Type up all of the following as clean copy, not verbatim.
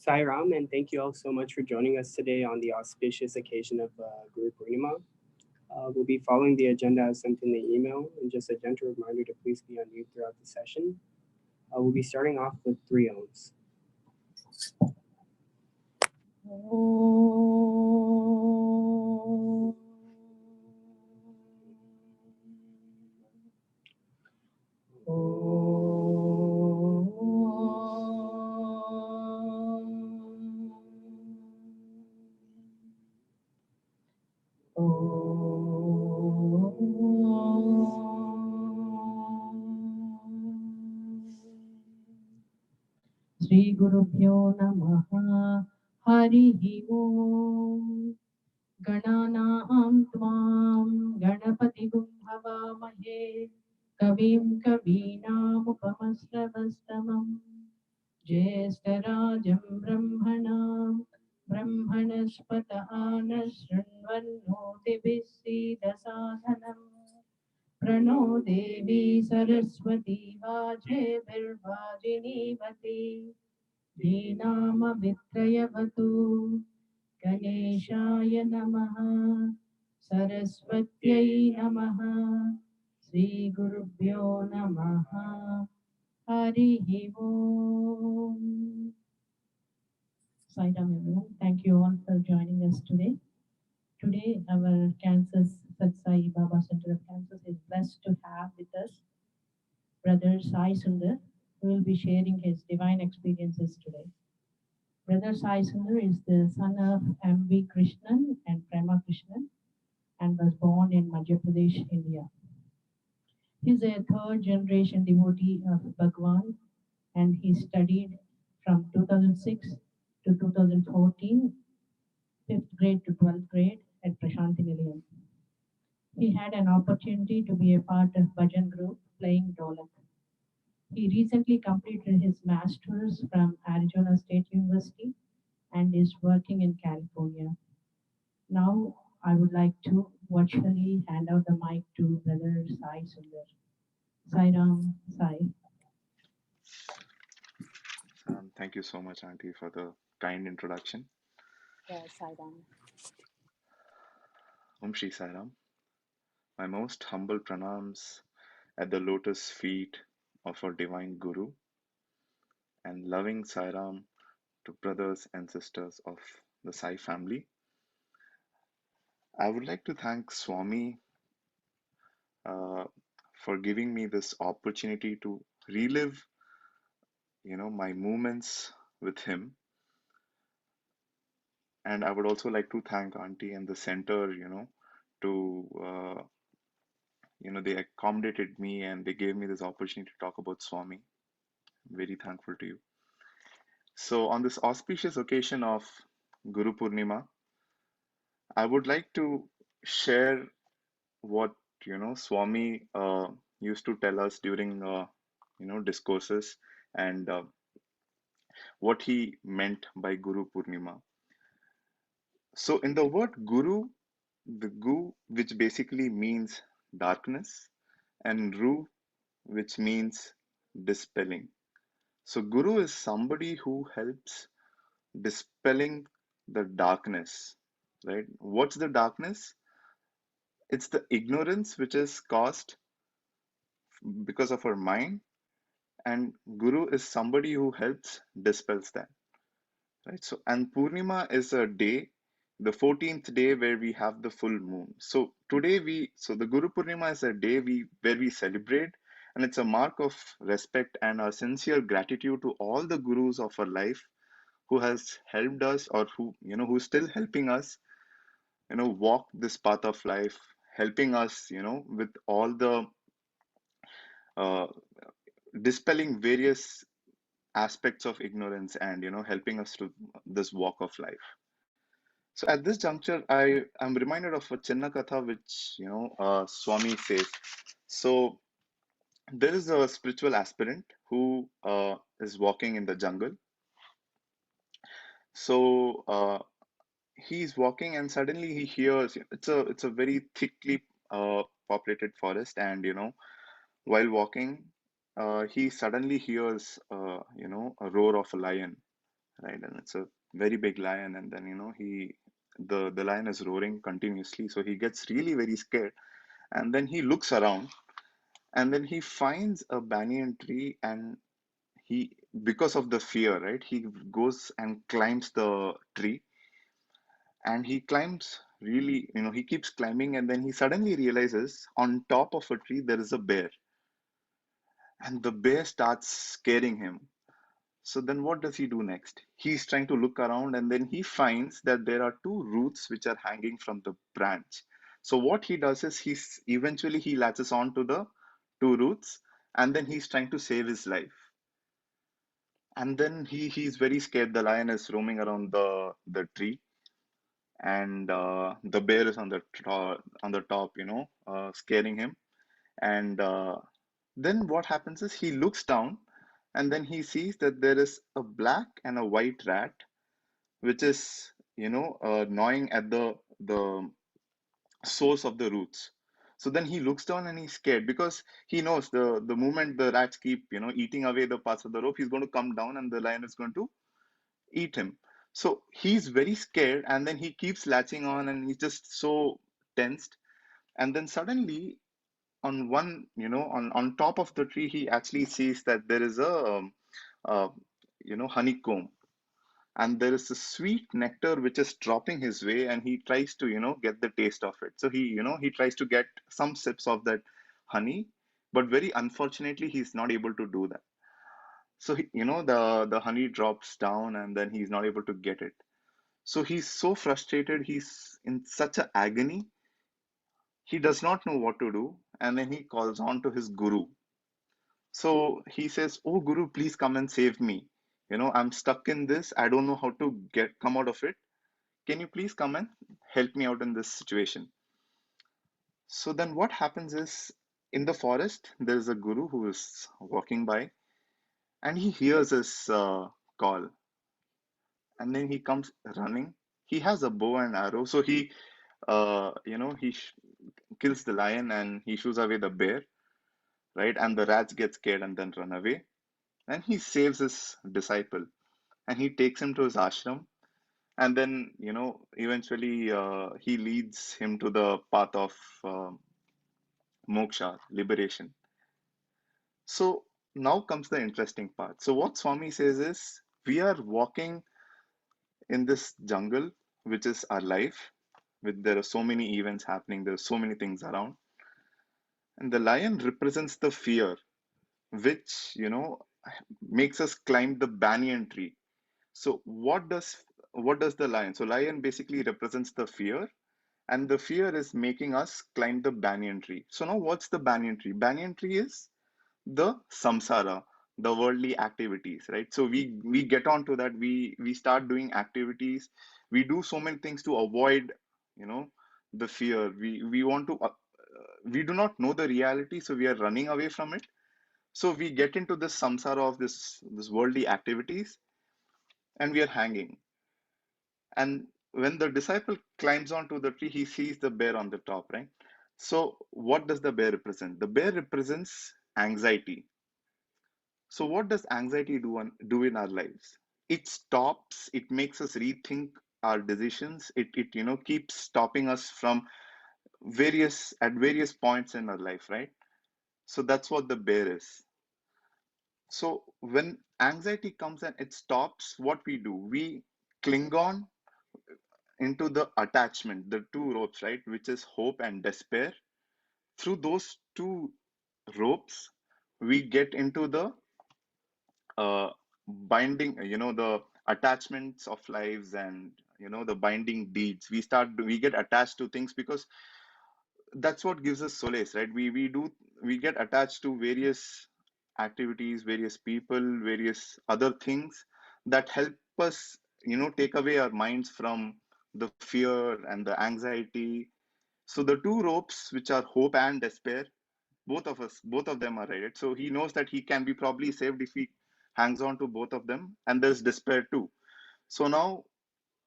Sai Ram, and thank you all so much for joining us today on the auspicious occasion of Guru Purnima. We'll be following the agenda as sent in the email, and just a gentle reminder to please be on mute throughout the session. We'll be starting off with 3 ohms. Shri Gurubhyo Namaha Harihi Om Gananam Tvam Ganapati Bhavamahe Kavim Kavinam Upamasravastamam Jyestarajam Brahmanam Brahmanaspataha Shrunvannoti Sadhanam Prano Devi Saraswati Vaje Virvajini Dhinama Vitrayavatu Ganeshaya Namaha Saraswatyai Namaha Sri Gurubhyo Namaha Harihi Om. Sairam everyone. Thank you all for joining us today. Today our Kansas Satsai Baba Center of Kansas is blessed to have with us Brother Sai Sunder, who will be sharing his divine experiences today. Brother Sai Sunder is the son of M.V. Krishnan and Prema Krishnan and was born in Madhya Pradesh, India. He is a third generation devotee of Bhagwan and he studied from 2006 to 2014, 5th grade to 12th grade at Prashanti Nilayam. He had an opportunity to be a part of Bhajan group playing Dholak. He recently completed his master's from Arizona State University and is working in California. Now I would like to virtually hand out the mic to Brother Sai Sunder. Sai Ram, Sai. Thank you so much, Auntie, for the kind introduction. Yeah, Sai Ram. Om Shri Sai Ram. My most humble pranams at the lotus feet of our divine Guru and loving Sai Ram to brothers and sisters of the Sai family. I would like to thank Swami for giving me this opportunity to relive, my moments with him. And I would also like to thank Auntie and the center, to they accommodated me and they gave me this opportunity to talk about Swami. I'm very thankful to you. So, on this auspicious occasion of Guru Purnima, I would like to share what Swami used to tell us during discourses and what he meant by Guru Purnima. So, in the word Guru, the Gu, which basically means darkness, and Ru, which means dispelling. So, Guru is somebody who helps dispelling the darkness, right? What's the darkness? It's the ignorance which is caused because of our mind, and Guru is somebody who helps dispels that, right? So, and Purnima is a day, the 14th day where we have the full moon. So today so the Guru Purnima is a day where we celebrate, and it's a mark of respect and our sincere gratitude to all the gurus of our life who has helped us or who's still helping us, walk this path of life, helping us, with all the uh, dispelling various aspects of ignorance and helping us to this walk of life. So at this juncture, I am reminded of a Chinna Katha which Swami says. So there is a spiritual aspirant who is walking in the jungle. So he's walking and suddenly he hears it's a very thickly populated forest, and while walking he suddenly hears a roar of a lion, right? And it's a very big lion, and then the lion is roaring continuously, so he gets really very scared, and then he looks around, and then he finds a banyan tree, and he, because of the fear, right, he goes and climbs the tree, and he climbs really, he keeps climbing, and then he suddenly realizes on top of a tree there is a bear, and the bear starts scaring him. So then what does he do next? He's trying to look around, and then he finds that there are two roots which are hanging from the branch. So what he does is eventually he latches on to the two roots, and then he's trying to save his life. And then he's very scared. The lion is roaming around the tree, and the bear is on the top, scaring him. And then what happens is he looks down, and then he sees that there is a black and a white rat, which is gnawing at the source of the roots. So then he looks down and he's scared, because he knows the moment the rats keep eating away the parts of the rope, he's going to come down and the lion is going to eat him. So he's very scared, and then he keeps latching on, and he's just so tensed. And then suddenly, on one, on top of the tree, he actually sees that there is a honeycomb, and there is a sweet nectar which is dropping his way, and he tries to get the taste of it. So he tries to get some sips of that honey, but very unfortunately he's not able to do that. So the honey drops down, and then he's not able to get it. So he's so frustrated, he's in such a agony, he does not know what to do, and then he calls on to his guru. So he says, "Oh Guru, please come and save me. I'm stuck in this. I don't know how to come out of it. Can you please come and help me out in this situation?" So then what happens is, in the forest, there is a guru who is walking by, and he hears his call, and then he comes running. He has a bow and arrow, so he kills the lion and he shoots away the bear, right? And the rats get scared and then run away. And he saves his disciple, and he takes him to his ashram, and then eventually he leads him to the path of moksha, liberation. So now comes the interesting part. So what Swami says is, we are walking in this jungle, which is our life, with there are so many events happening, there are so many things around, and the lion represents the fear, which makes us climb the banyan tree. So what does the lion? So lion basically represents the fear, and the fear is making us climb the banyan tree. So now what's the banyan tree? Banyan tree is the samsara, the worldly activities, right? So we get onto that, we start doing activities, we do so many things to avoid you know the fear. We want to we do not know the reality, so we are running away from it. So we get into this samsara of this worldly activities, and we are hanging. And when the disciple climbs onto the tree, he sees the bear on the top, right? So what does the bear represent? The bear represents anxiety. So what does anxiety do in our lives? It stops, it makes us rethink our decisions. It keeps stopping us from various points in our life, right? So that's what the bear is. So when anxiety comes and it stops, what we do, we cling on into the attachment, the two ropes, right? Which is hope and despair. Through those two ropes, we get into the uh, binding, the attachments of lives, and the binding deeds. We get attached to things because that's what gives us solace, right? We get attached to various activities, various people, various other things that help us take away our minds from the fear and the anxiety. So the two ropes, which are hope and despair, both of them are right. So he knows that he can be probably saved if he hangs on to both of them, and there's despair too. So now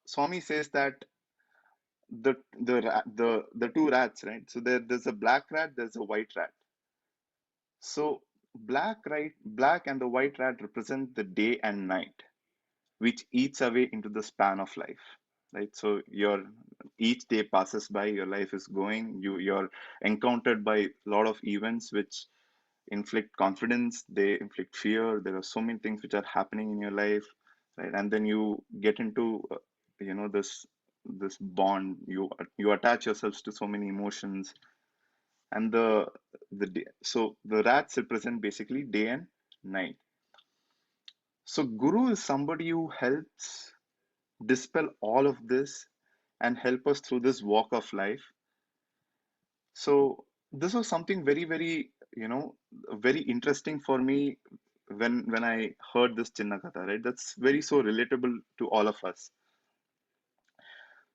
Swami says that the two rats, right? So there's a black rat, there's a white rat. So black and the white rat represent the day and night. which eats away into the span of life, right? So your each day passes by, your life is going, you're encountered by a lot of events which inflict confidence, they inflict fear. There are so many things which are happening in your life, right? And then you get into this bond. You attach yourselves to so many emotions, and so the rats represent basically day and night. So guru is somebody who helps dispel all of this and help us through this walk of life. So this was something very, very interesting for me when I heard this Chinna Katha, right? That's very so relatable to all of us.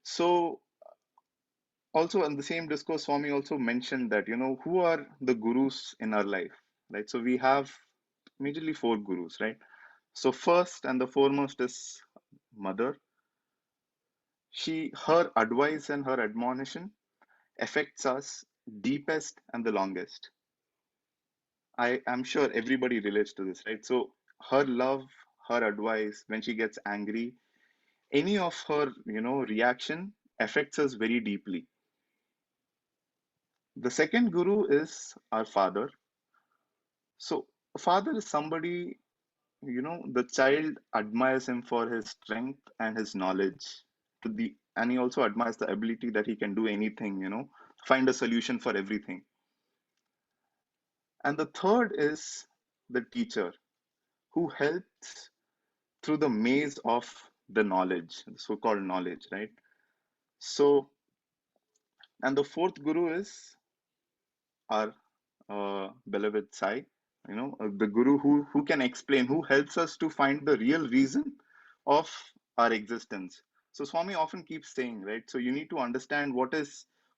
So also in the same discourse, Swami also mentioned that, who are the gurus in our life, right? So we have majorly four gurus, right? So first and the foremost is mother. Her advice and her admonition affects us deepest and the longest. I am sure everybody relates to this, right? So her love, her advice, when she gets angry, any of her, reaction affects us very deeply. The second guru is our father. So a father is somebody, the child admires him for his strength and his knowledge. And he also admires the ability that he can do anything, find a solution for everything. And the third is the teacher who helps through the maze of the knowledge, so-called knowledge, right? So, and the fourth guru is our beloved Sai, the guru who can explain, who helps us to find the real reason of our existence. So Swami often keeps saying, right? So you need to understand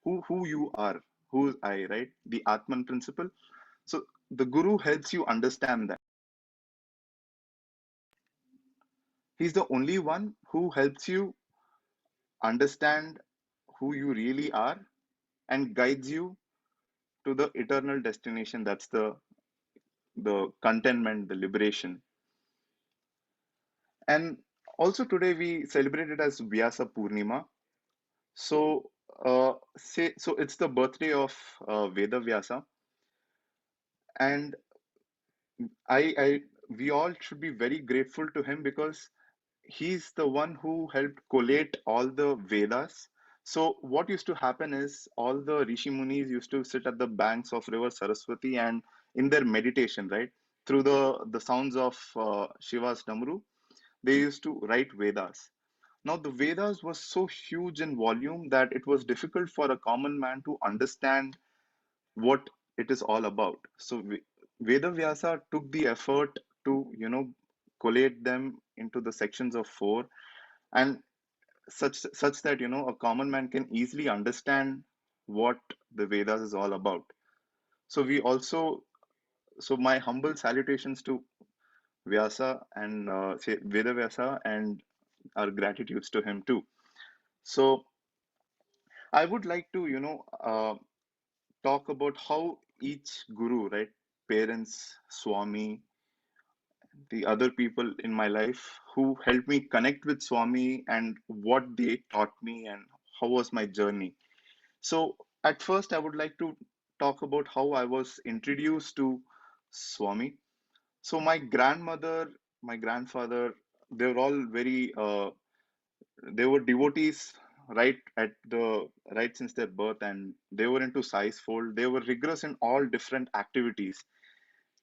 who you are, who is I, right? The Atman principle. So the guru helps you understand that. He's the only one who helps you understand who you really are and guides you to the eternal destination. That's the contentment, the liberation. And also today we celebrate it as Vyasa Purnima. So so it's the birthday of Veda Vyasa, and I we all should be very grateful to him because he's the one who helped collate all the Vedas. So what used to happen is all the Rishi Munis used to sit at the banks of river Saraswati and in their meditation, right, through the sounds of Shiva's Damru, they used to write Vedas. Now the Vedas was so huge in volume that it was difficult for a common man to understand what it is all about. So Veda Vyasa took the effort to, collate them into the sections of four, and such that a common man can easily understand what the Vedas is all about. So so my humble salutations to Vyasa and Veda Vyasa, and our gratitudes to him too. So I would like to talk about how each guru, right, parents, Swami, the other people in my life who helped me connect with Swami and what they taught me and how was my journey. So, at first, I would like to talk about how I was introduced to Swami. So, my grandmother, my grandfather, they were all they were devotees right since their birth, and they were into Sai's fold. They were rigorous in all different activities.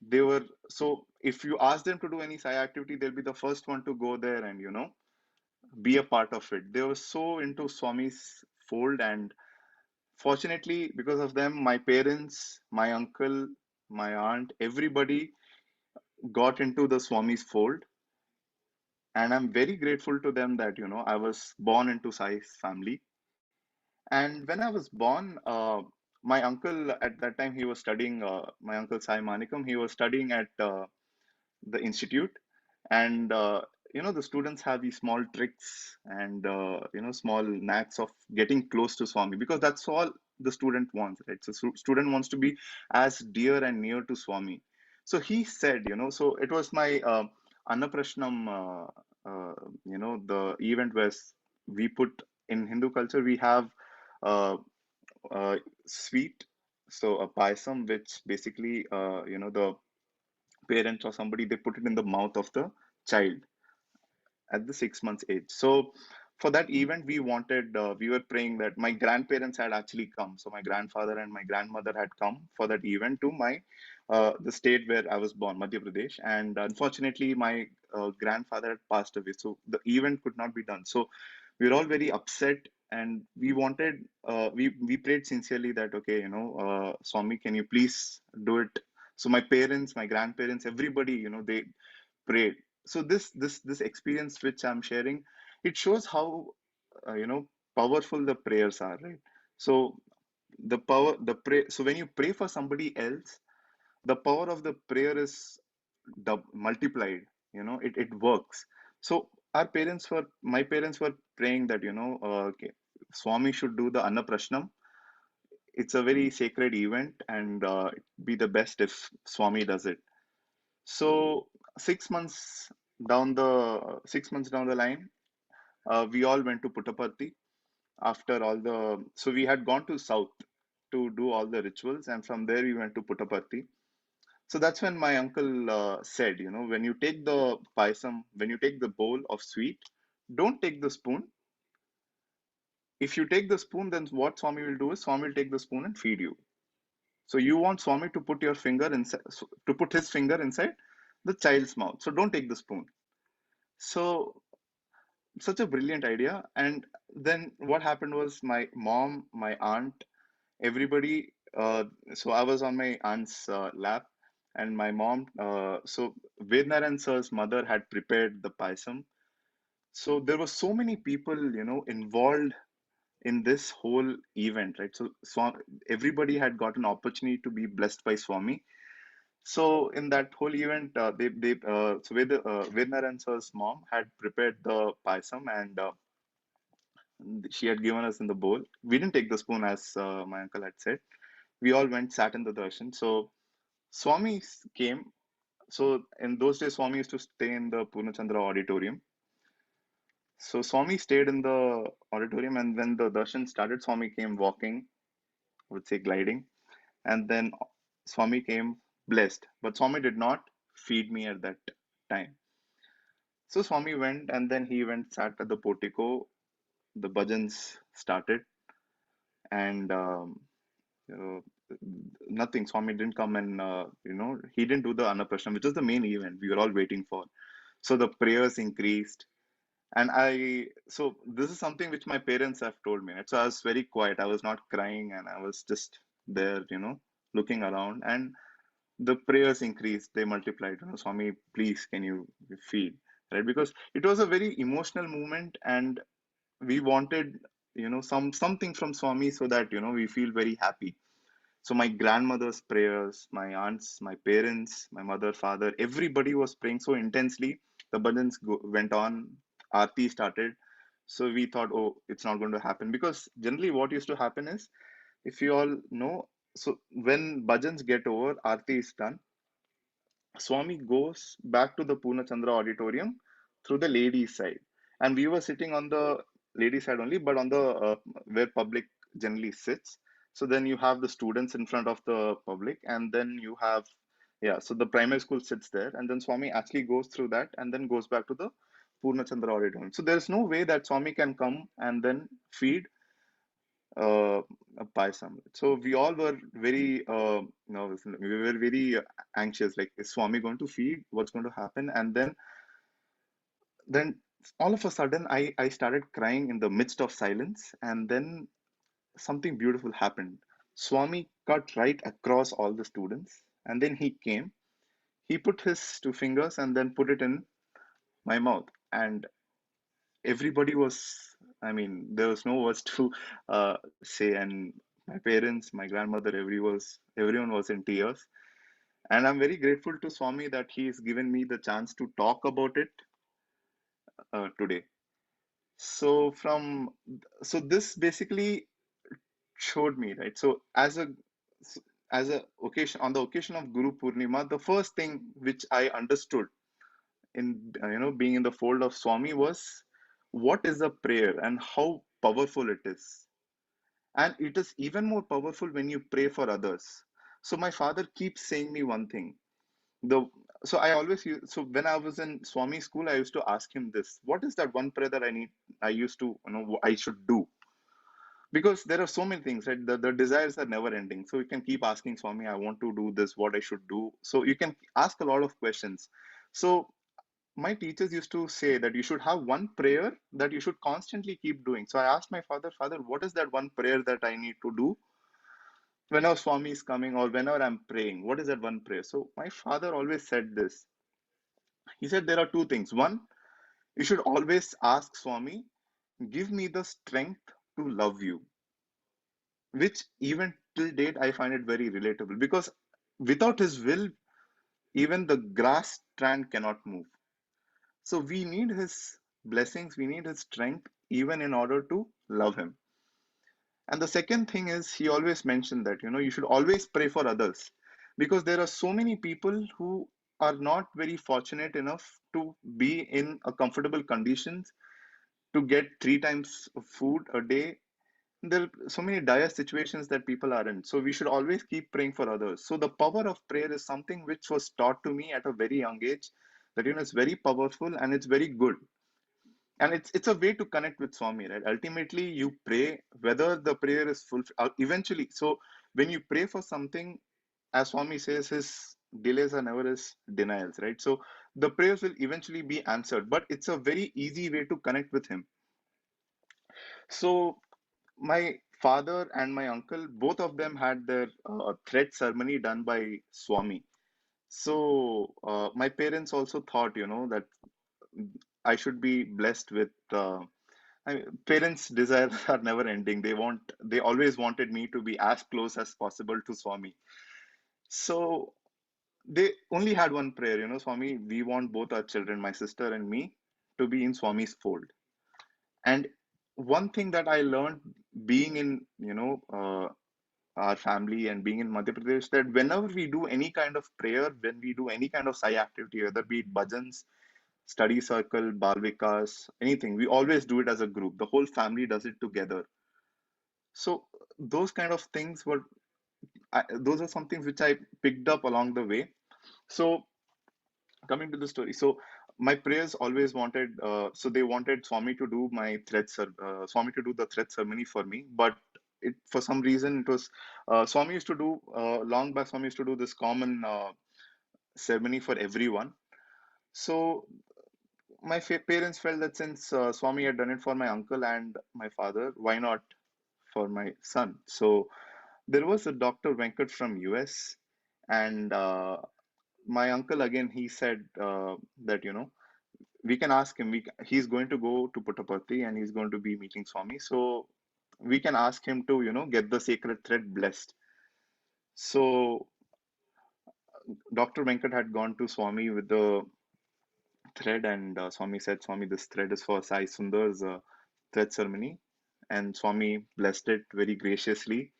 They were so if you ask them to do any Sai activity, they'll be the first one to go there and be a part of it. They were so into Swami's fold, and fortunately, because of them, my parents, my uncle, my aunt, everybody got into the Swami's fold. And I'm very grateful to them that, I was born into Sai's family. And when I was born, my uncle at that time, he was studying, my uncle Sai Manikam, he was studying at the institute. And, the students have these small tricks and, small knacks of getting close to Swami because that's all the student wants, right? So, student wants to be as dear and near to Swami. So he said, so it was my Annaprashnam uh, the event where we put in Hindu culture, we have uh, sweet, so a payasam, which basically, the parents or somebody, they put it in the mouth of the child at the 6 months age. So for that event, we were praying that my grandparents had actually come. So my grandfather and my grandmother had come for that event to the state where I was born, Madhya Pradesh. And unfortunately, my grandfather had passed away. So the event could not be done. So we were all very upset, and we prayed sincerely that, okay, Swami, can you please do it? So my parents, my grandparents, everybody, they prayed. So this experience which I'm sharing, it shows how powerful the prayers are, right? So so when you pray for somebody else, the power of the prayer is multiplied. It works. So my parents were praying that, okay, Swami should do the Annaprashnam. It's a very sacred event, and it'd be the best if Swami does it. So 6 months 6 months down the line, we all went to Puttaparthi after all the. So we had gone to south to do all the rituals, and from there we went to Puttaparthi. So that's when my uncle said, when you take the paisam, when you take the bowl of sweet, don't take the spoon. If you take the spoon, then what Swami will do is Swami will take the spoon and feed you. So you want Swami to put to put his finger inside the child's mouth. So don't take the spoon. So such a brilliant idea. And then what happened was my mom, my aunt, everybody. So I was on my aunt's lap, and my mom. So Vednaran sir's mother had prepared the paisam. So there were so many people, involved in this whole event, right? So everybody had got an opportunity to be blessed by Swami. So in that whole event, Vednaran sir's mom had prepared the paisam, and she had given us in the bowl. We didn't take the spoon, as my uncle had said. We all went, sat in the darshan. So Swami came. So in those days, Swami used to stay in the Purnachandra auditorium. So Swami stayed in the auditorium, and when the darshan started, Swami came walking, I would say gliding, and then Swami came blessed. But Swami did not feed me at that time. So Swami went, and then he went, sat at the portico. The bhajans started, and uh, nothing. Swami didn't come, and he didn't do the Annaprashanam, which was the main event we were all waiting for. So the prayers increased, and so this is something which my parents have told me. Right? So I was very quiet. I was not crying, and I was just there, looking around, and the prayers increased. They multiplied. Swami, please, can you feed? Right? Because it was a very emotional moment, and we wanted, something from Swami, so that we feel very happy. So my grandmother's prayers, my aunts, my parents, my mother, father, everybody was praying so intensely. The bhajans went on, Aarti started. So we thought, oh, it's not going to happen. Because generally what used to happen is, if you all know, so when bhajans get over, Aarti is done, Swami goes back to the Purnachandra auditorium through the ladies' side. And we were sitting on the ladies' side only, but on the where public generally sits. So then you have the students in front of the public, and then you have, yeah, so the primary school sits there, and then Swami actually goes through that and then goes back to the Purnachandra auditorium. So there's no way that Swami can come and then feed Paisam. So we all were very, we were very anxious. Like, is Swami going to feed? What's going to happen? And then all of a sudden, I started crying in the midst of silence, and then something beautiful happened. Swami cut right across all the students, and then he came. He put his two fingers and then put it in my mouth, and everybody was, I mean, there was no words to say, and my parents, my grandmother, everyone was in tears. And I'm very grateful to Swami that he's given me the chance to talk about it today. So this basically showed me, right? So as a occasion, on the occasion of Guru Purnima, the first thing which I understood in being in the fold of Swami was what is a prayer and how powerful it is. And it is even more powerful when you pray for others. So my father keeps saying me one thing. The so I always use, so when I was in Swami school, I used to ask him this: what is that one prayer that I used to I should do? Because there are so many things, right? The desires are never ending. So you can keep asking Swami, I want to do this, what I should do. So you can ask a lot of questions. So my teachers used to say that you should have one prayer that you should constantly keep doing. So I asked my father, Father, what is that one prayer that I need to do whenever Swami is coming or whenever I'm praying? What is that one prayer? So my father always said this. He said there are two things. One, you should always ask Swami, give me the strength to love you, which even till date I find it very relatable because without his will, even the grass strand cannot move. So we need his blessings, we need his strength even in order to love him. And the second thing is, he always mentioned that, you should always pray for others because there are so many people who are not very fortunate enough to be in a comfortable conditions to get three times of food a day. There are so many dire situations that people are in. So we should always keep praying for others. So the power of prayer is something which was taught to me at a very young age that, it's very powerful and it's very good. And it's a way to connect with Swami, right? Ultimately, you pray whether the prayer is fulfilled eventually. So when you pray for something, as Swami says, his delays are never his denials, right? So the prayers will eventually be answered, but it's a very easy way to connect with him. So my father and my uncle, both of them had their thread ceremony done by Swami. So my parents also thought, that I should be blessed with. Parents' desires are never ending. They always wanted me to be as close as possible to Swami. So they only had one prayer, Swami, we want both our children, my sister and me, to be in Swami's fold. And one thing that I learned being in, our family and being in Madhya Pradesh, that whenever we do any kind of prayer, when we do any kind of Sai activity, whether be it bhajans, study circle, Bal Vikas, anything, we always do it as a group. The whole family does it together. So those kind of things those are some things which I picked up along the way. So coming to the story, so my prayers always wanted, so they wanted Swami to do Swami to do the thread ceremony for me, but for some reason it was Swami used to do long back. Swami used to do this common ceremony for everyone. So my parents felt that since Swami had done it for my uncle and my father, why not for my son? So there was a Dr. Venkat from US, and my uncle again, he said that, we can ask him. He's going to go to Puttaparthi and he's going to be meeting Swami. So we can ask him to, get the sacred thread blessed. So Dr. Venkat had gone to Swami with the thread, and Swami said, Swami, this thread is for Sai Sundar's thread ceremony. And Swami blessed it very graciously.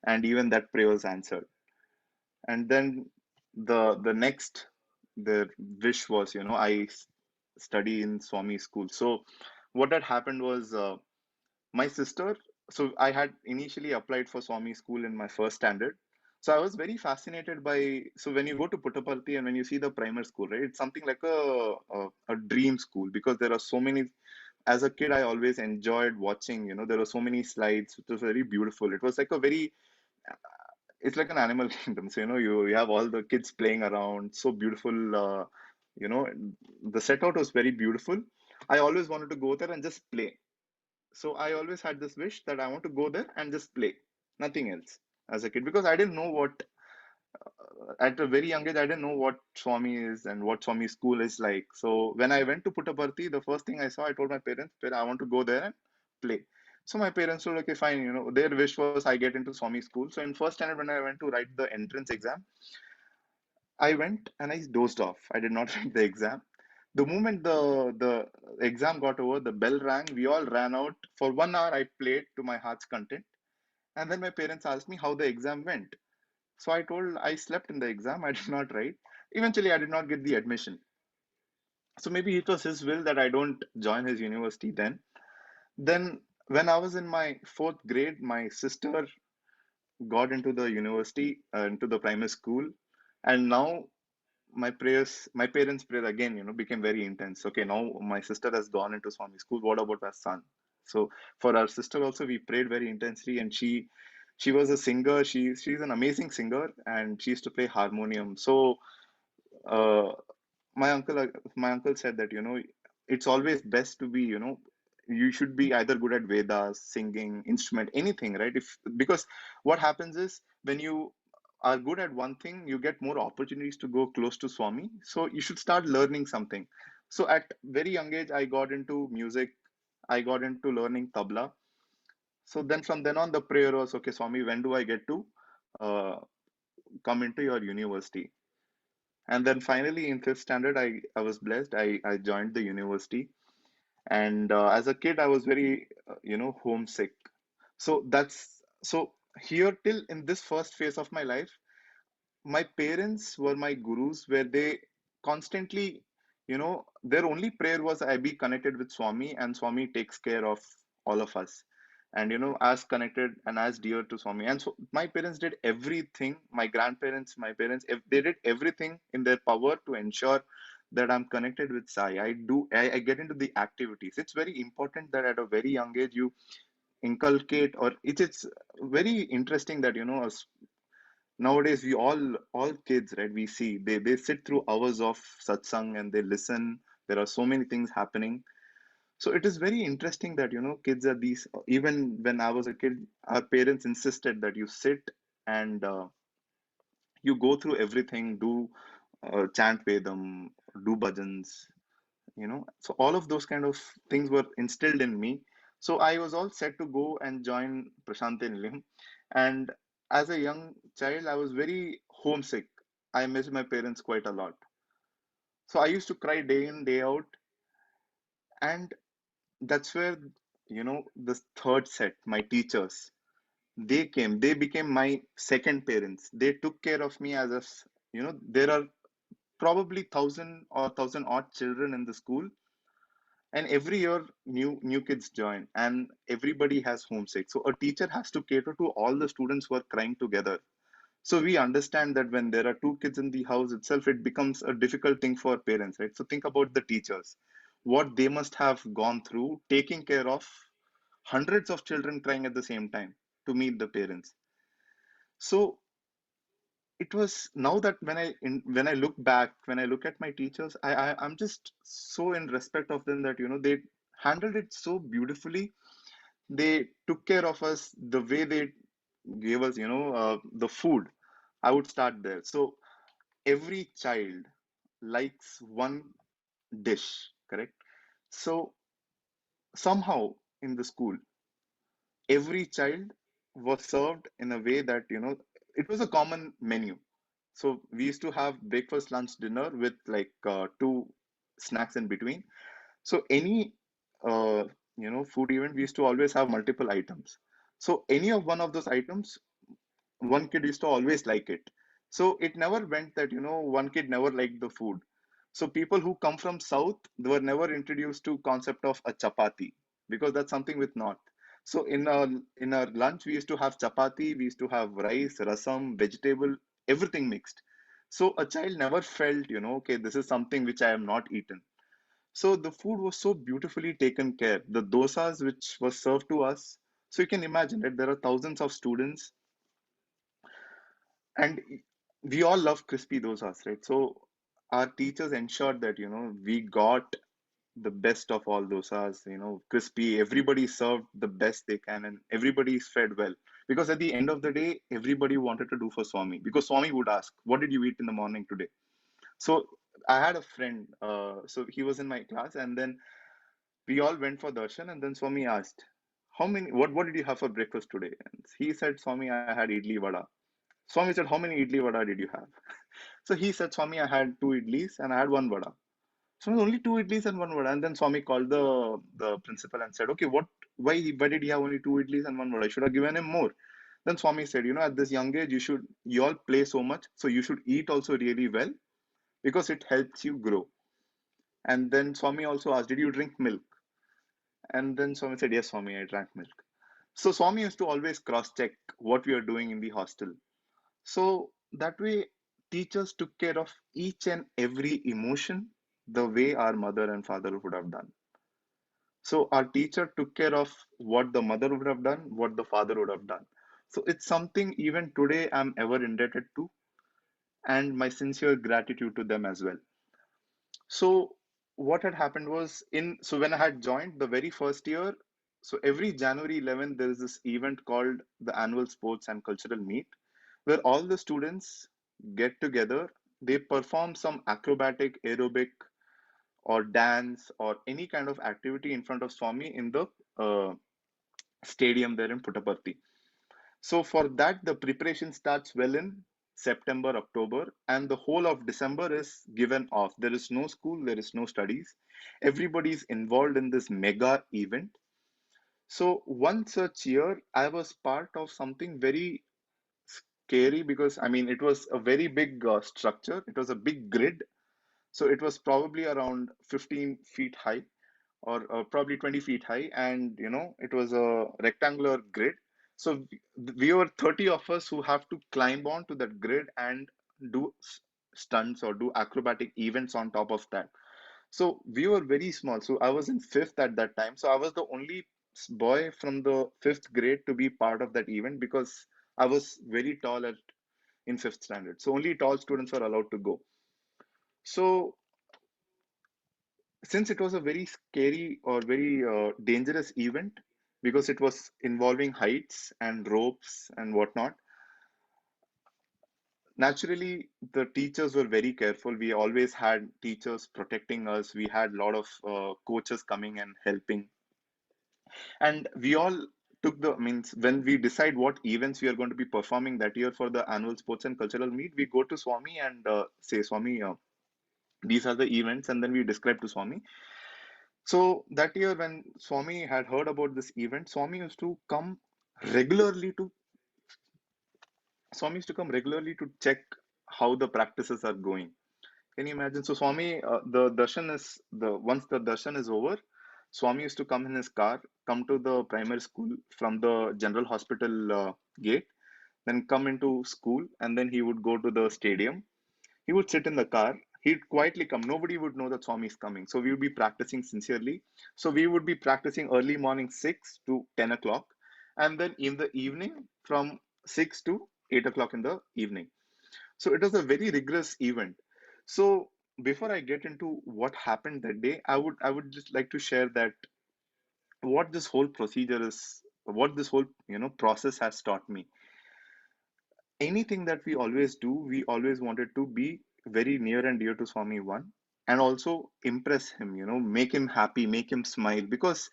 And even that prayer was answered. And then the next the wish was, study in Swami school. So what had happened was, my sister, so I had initially applied for Swami school in my first standard. So I was very fascinated by, so when you go to Puttaparthi and when you see the primary school, right, it's something like a dream school because there are so many. As a kid, I always enjoyed watching, there were so many slides. It was very beautiful. It was like a very, it's like an animal kingdom. So, you have all the kids playing around, so beautiful. You know, the setout was very beautiful. I always wanted to go there and just play. So I always had this wish that I want to go there and just play, nothing else as a kid, because I didn't know at a very young age, I didn't know what Swami is and what Swami school is like. So when I went to Puttaparthi, the first thing I saw, I told my parents, I want to go there and play. So my parents told, okay, fine. Their wish was I get into Swami school. So in first standard, when I went to write the entrance exam, I went and I dozed off. I did not write the exam. The moment the exam got over, the bell rang. We all ran out. For 1 hour, I played to my heart's content. And then my parents asked me how the exam went. So I told I slept in the exam. I did not write. Eventually, I did not get the admission. So maybe it was his will that I don't join his university then. Then, when I was in my fourth grade, my sister got into the university, into the primary school, and now my parents' prayer again, became very intense. Okay, now my sister has gone into Swami school. What about our son? So for our sister also, we prayed very intensely, and she was a singer. She's an amazing singer, and she used to play harmonium. So uh, my uncle said that it's always best to be you should be either good at Vedas, singing, instrument, anything, right? If because what happens is when you are good at one thing, you get more opportunities to go close to Swami. So you should start learning something. So at very young age, I got into music. I got into learning tabla. So then from then on, the prayer was, okay, Swami, when do I get to uh, come into your university? And then finally in fifth standard, I was blessed. I joined the university. And as a kid, I was very, homesick. So here till in this first phase of my life, my parents were my gurus, where they constantly, their only prayer was I be connected with Swami, and Swami takes care of all of us. And as connected and as dear to Swami. And so my parents did everything, my grandparents, my parents, if they did everything in their power to ensure that I'm connected with Sai. I get into the activities. It's very important that at a very young age you inculcate, or it's very interesting that nowadays we all kids, right, we see they sit through hours of satsang and they listen. There are so many things happening. So it is very interesting that kids are these. Even when I was a kid, our parents insisted that you sit and you go through everything, do chant vedam, do bhajans, so all of those kind of things were instilled in me. So I was all set to go and join Prashanti Nilayam. And as a young child, I was very homesick. I missed my parents quite a lot. So I used to cry day in day out. And that's where the third set, my teachers, they became my second parents. They took care of me as if there are probably 1,000 odd children in the school. And every year new kids join and everybody has homesick, so a teacher has to cater to all the students who are crying together. So we understand that when there are two kids in the house itself, it becomes a difficult thing for parents, right? So think about the teachers, what they must have gone through taking care of hundreds of children crying at the same time to meet the parents. So it was now that when I look back, when I look at my teachers, I'm just so in respect of them that they handled it so beautifully. They took care of us the way they gave us the food. I would start there. So every child likes one dish, correct? So somehow in the school, every child was served in a way that it was a common menu. So we used to have breakfast, lunch, dinner with like two snacks in between. So any uh, food event, we used to always have multiple items. So any of one of those items, one kid used to always like it. So it never went that one kid never liked the food. So people who come from south, they were never introduced to concept of a chapati, because that's something with north. So in our lunch, we used to have chapati, we used to have rice, rasam, vegetable, everything mixed. So a child never felt, okay, this is something which I have not eaten. So the food was so beautifully taken care. The dosas which was served to us. So you can imagine that there are thousands of students, and we all love crispy dosas, right? So our teachers ensured that we got the best of all dosas, crispy. Everybody served the best they can, and everybody is fed well. Because at the end of the day, everybody wanted to do for Swami. Because Swami would ask, "What did you eat in the morning today?" So I had a friend. So he was in my class, and then we all went for darshan, and then Swami asked, "How many? What did you have for breakfast today?" And he said, "Swami, I had idli vada." Swami said, "How many idli vada did you have?" So he said, "Swami, I had two idlis and I had one vada." So only two idlis and one vada. And then Swami called the principal and said, "Okay, why did he have only two idlis and one vada? I should have given him more." Then Swami said, "At this young age, you all play so much, so you should eat also really well, because it helps you grow." And then Swami also asked, did you drink milk? And then Swami said, yes, Swami, I drank milk. So Swami used to always cross check what we are doing in the hostel. So that way, teachers took care of each and every emotion the way our mother and father would have done. So our teacher took care of what the mother would have done, what the father would have done. So it's something even today I'm ever indebted to, and my sincere gratitude to them as well. So what had happened was so when I had joined the very first year, so every January 11th there is this event called the annual sports and cultural meet where all the students get together, they perform some acrobatic, aerobic, or dance or any kind of activity in front of Swami in the uh, stadium there in Puttaparthi. So for that, the preparation starts well in September, October, and the whole of December is given off. There is no school, there is no studies. Everybody is involved in this mega event. So one such year, I was part of something very scary because I mean, it was a very big structure. It was a big grid. So it was probably around 15 feet high or probably 20 feet high, and it was a rectangular grid. So we were 30 of us who have to climb onto that grid and do stunts or do acrobatic events on top of that. So we were very small. So I was in fifth at that time, so I was the only boy from the fifth grade to be part of that event because I was very tall at in fifth standard, so only tall students were allowed to go. So since it was a very scary or very dangerous event because it was involving heights and ropes and whatnot, naturally the teachers were very careful. We always had teachers protecting us. We had a lot of coaches coming and helping, and we all took the means when we decide what events we are going to be performing that year for the annual sports and cultural meet, we go to Swami and say, Swami, these are the events, and then we describe to Swami. So that year, when Swami had heard about this event, regularly to Swami used to come regularly to check how the practices are going. Can you imagine? So Swami, the darshan is the once the darshan is over, Swami used to come in his car, come to the primary school from the general hospital gate, then come into school, and then he would go to the stadium. He would sit in the car. He'd quietly come. Nobody would know that Swami is coming. So we would be practicing sincerely. So we would be practicing early morning 6 to 10 o'clock. And then in the evening from 6 to 8 o'clock in the evening. So it was a very rigorous event. So before I get into what happened that day, I would just like to share that what this whole procedure is, what this whole process has taught me. Anything that we always do, we always wanted to be very near and dear to Swami one, and also impress him, make him happy, make him smile. Because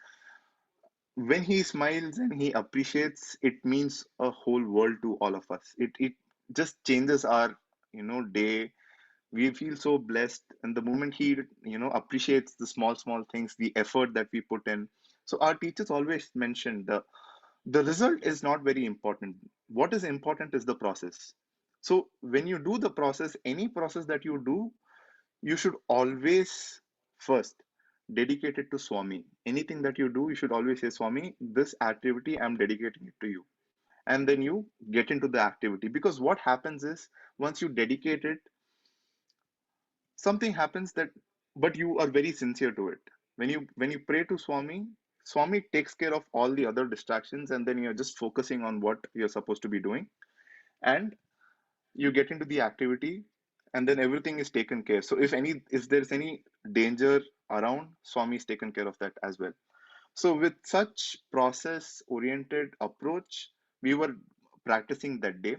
when he smiles and he appreciates, it means a whole world to all of us. It just changes our, day. We feel so blessed, and the moment he, appreciates the small things, the effort that we put in. So our teachers always mentioned the result is not very important. What is important is the process. So when you do the process, any process that you do, you should always first dedicate it to Swami. Anything that you do, you should always say, Swami, this activity, I'm dedicating it to you. And then you get into the activity. Because what happens is, once you dedicate it, something happens that, but you are very sincere to it. When you pray to Swami, Swami takes care of all the other distractions, and then you're just focusing on what you're supposed to be doing, and you get into the activity, and then everything is taken care. So if there's any danger around, Swami is taken care of that as well. So with such process oriented approach, we were practicing that day.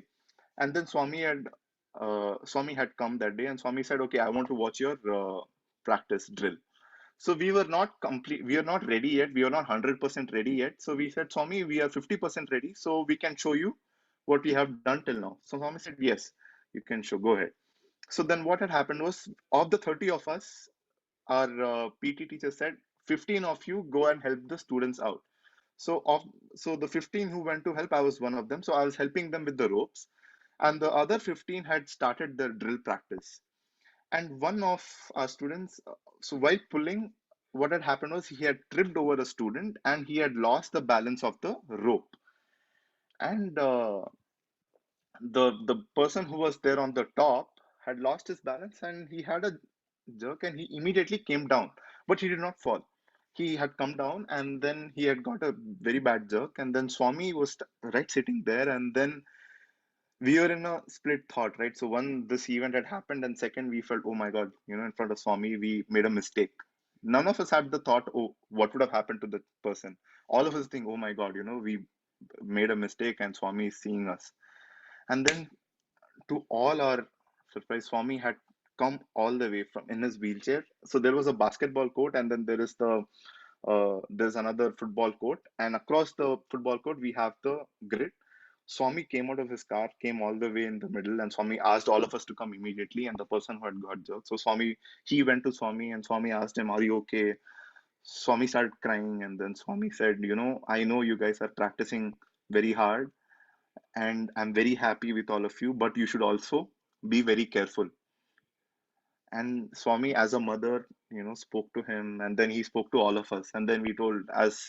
And then Swami had come that day, and Swami said, "Okay, I want to watch your practice drill." So we were not complete. We are not ready yet. We are not 100% ready yet. So we said, "Swami, we are 50% ready, so we can show you what we have done till now." So Swami said, "Yes, you can show. Go ahead." So then what had happened was, of the 30 of us, our PT teacher said, 15 of you go and help the students out. So the 15 who went to help, I was one of them. So I was helping them with the ropes, and the other 15 had started their drill practice. And one of our students, so while pulling, what had happened was he had tripped over a student and he had lost the balance of the rope. And the person who was there on the top had lost his balance and he had a jerk and he immediately came down, but he did not fall. He had come down and then he had got a very bad jerk, and then Swami was right sitting there, and then we were in a split thought, right? So one, this event had happened, and second, we felt, oh my God, in front of Swami, we made a mistake. None of us had the thought, oh, what would have happened to the person? All of us think, oh my God, we made a mistake and Swami is seeing us. And then to all our surprise, Swami had come all the way from in his wheelchair. So there was a basketball court, and then there's another football court, and across the football court we have the grid. Swami came out of his car, came all the way in the middle, and Swami asked all of us to come immediately. And the person who had got jerked, so he went to Swami, and Swami asked him, "Are you okay?" Swami started crying, and then Swami said, I know you guys are practicing very hard, and I'm very happy with all of you, but you should also be very careful. And Swami, as a mother, spoke to him, and then he spoke to all of us. And then we told, as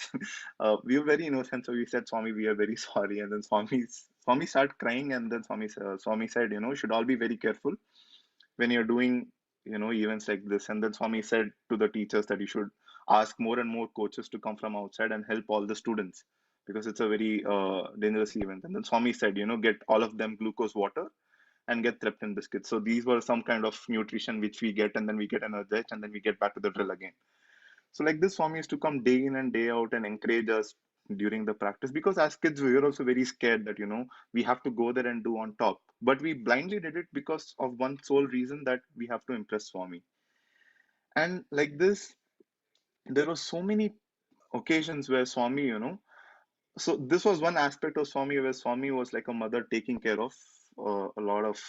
we were very innocent, so we said, Swami, we are very sorry. And then Swami started crying, and then Swami said, you should all be very careful when you're doing, events like this. And then Swami said to the teachers that you should ask more and more coaches to come from outside and help all the students, because it's a very dangerous event. And then Swami said, get all of them glucose water and get Trepton biscuits. So these were some kind of nutrition which we get, and then we get energized, and then we get back to the drill again. So like this, Swami used to come day in and day out and encourage us during the practice, because as kids we were also very scared that we have to go there and do on top, but we blindly did it because of one sole reason, that we have to impress Swami. And like this, there were so many occasions where Swami, so this was one aspect of Swami, where Swami was like a mother taking care of a lot of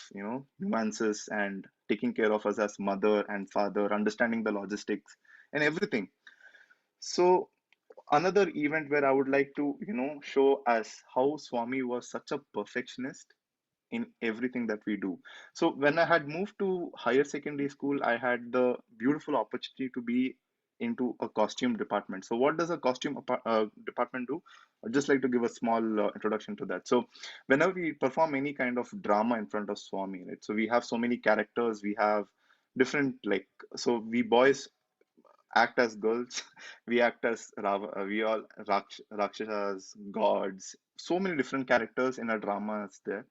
nuances, and taking care of us as mother and father, understanding the logistics and everything. So another event where I would like to show as how Swami was such a perfectionist in everything that we do. So when I had moved to higher secondary school, I had the beautiful opportunity to be into a costume department. So what does a department do? I'd just like to give a small introduction to that. So whenever we perform any kind of drama in front of Swami, right? So we have so many characters, we have different, like, so we boys act as girls, we act as we all rakshasas, gods, so many different characters in a drama is there.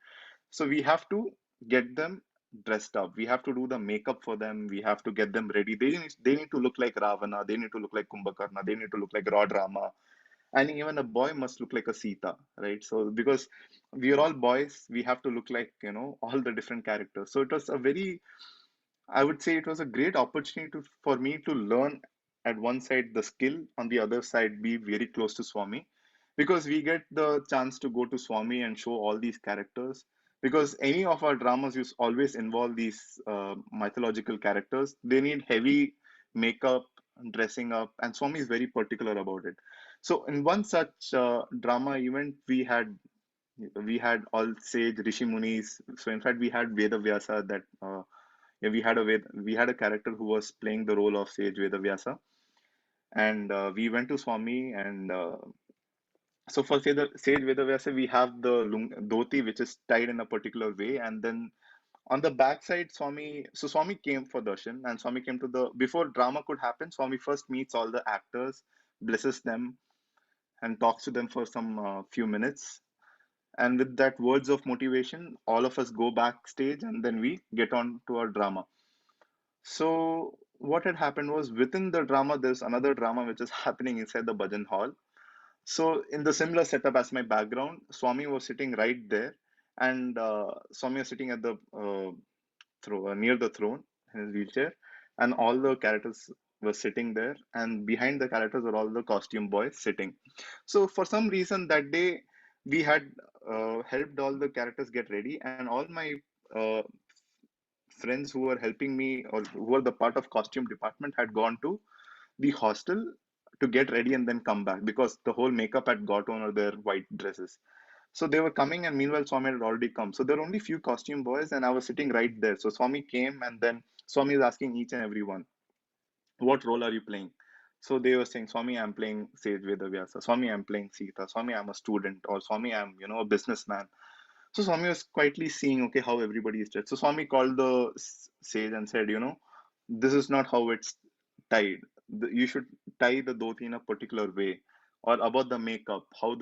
So we have to get them dressed up. We have to do the makeup for them. We have to get them ready. They need to look like Ravana. They need to look like Kumbhakarna. They need to look like Rod Rama. And even a boy must look like a Sita, right? So because we are all boys, we have to look like all the different characters. So it was a very, I would say it was a great opportunity for me to learn at one side the skill, on the other side be very close to Swami, because we get the chance to go to Swami and show all these characters. Because any of our dramas always involve these mythological characters. They need heavy makeup, dressing up, and Swami is very particular about it. So in one such drama event, we had all sage Rishi Munis. So in fact, we had Veda Vyasa, that yeah, we had a character who was playing the role of Sage Vedavyasa, and we went to Swami, and so for Sage Vedavyasa, we have the dhoti which is tied in a particular way, and then on the backside, Swami came for darshan, and Swami came to the before drama could happen. Swami first meets all the actors, blesses them, and talks to them for some few minutes. And with that words of motivation, all of us go backstage, and then we get on to our drama. So what had happened was, within the drama, there's another drama which is happening inside the bhajan hall. So in the similar setup as my background, Swami was sitting right there, and Swami was sitting at the near the throne in his wheelchair, and all the characters were sitting there, and behind the characters were all the costume boys sitting. So for some reason that day, we had helped all the characters get ready, and all my uh, friends who were helping me, or who were the part of costume department, had gone to the hostel to get ready and then come back, because the whole makeup had got on their white dresses. So they were coming, and meanwhile Swami had already come. So there were only few costume boys, and I was sitting right there. So Swami came, and then Swami is asking each and every one, what role are you playing? So they were saying, Swami, I'm playing Sage Vedavyasa. Swami, I'm playing Sita. Swami, I'm a student. Or Swami, I'm, a businessman. So Swami was quietly seeing, okay, how everybody is dressed. So Swami called the sage and said, this is not how it's tied. You should tie the dhoti in a particular way. Or about the makeup, how